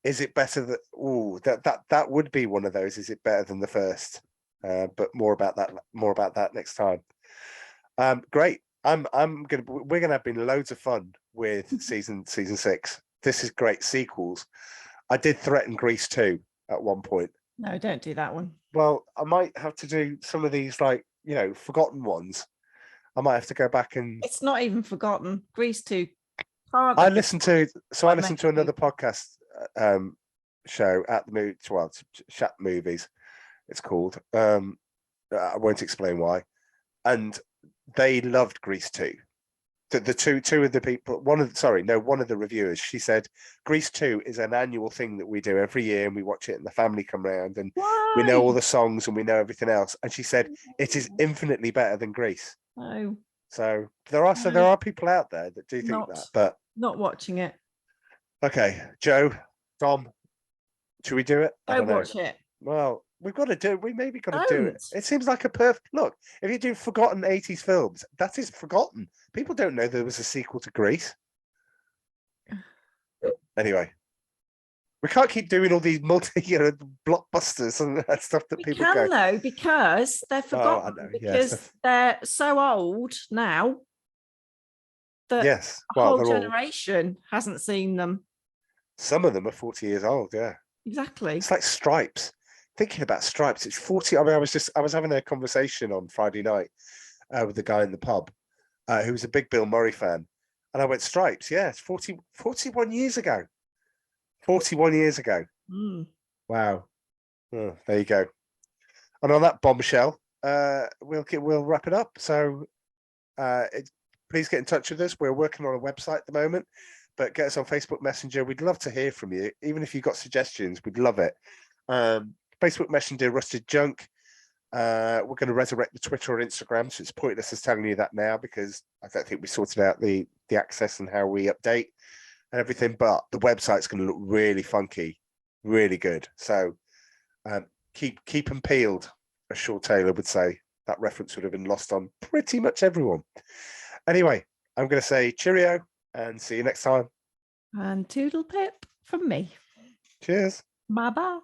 is it better that would be one of those. Is it better than the first? But more about that next time. Great. We're gonna have been loads of fun with season 6. This is great. Sequels. I did threaten Grease 2 at one point. No, don't do that one. Well, I might have to do some of these forgotten ones. I might have to go back and it's not even forgotten. Grease 2. I listened to another podcast show at the movie, Chat Movies, it's called. I won't explain why. And they loved Grease 2. The two of the people, one of the reviewers, she said Grease 2 is an annual thing that we do every year and we watch it and the family come around and we know all the songs and we know everything else. And she said it is infinitely better than Grease. Oh. So there are people out there that do think that, but not watching it. Okay, Joe, Dom, should we do it? Don't watch it. Well, we maybe got to do it. It seems like a perfect look. If you do forgotten 80s films, that is forgotten. People don't know there was a sequel to Grease. Anyway, we can't keep doing all these blockbusters and that stuff that We people can go. though, because they're forgotten, know, because yes. they're so old now that Yes. a Well, whole they're all, generation hasn't seen them. some of them are 40 years old. Yeah. Exactly. It's like Stripes. Thinking about Stripes, it's 40. I mean, I was having a conversation on Friday night with the guy in the pub who was a big Bill Murray fan. And I went, Stripes, yeah, it's 41 years ago. 41 years ago. Mm. Wow. Oh, there you go. And on that bombshell, we'll wrap it up. So please get in touch with us. We're working on a website at the moment, but get us on Facebook Messenger. We'd love to hear from you. Even if you've got suggestions, we'd love it. Facebook Messenger, Rusted Junk. We're going to resurrect the Twitter or Instagram, so it's pointless as telling you that now because I don't think we sorted out the access and how we update and everything. But the website's going to look really funky, really good. So keep them peeled, as Shaw Taylor would say. That reference would have been lost on pretty much everyone. Anyway, I'm going to say cheerio and see you next time. And toodle pip from me. Cheers. Bye bye.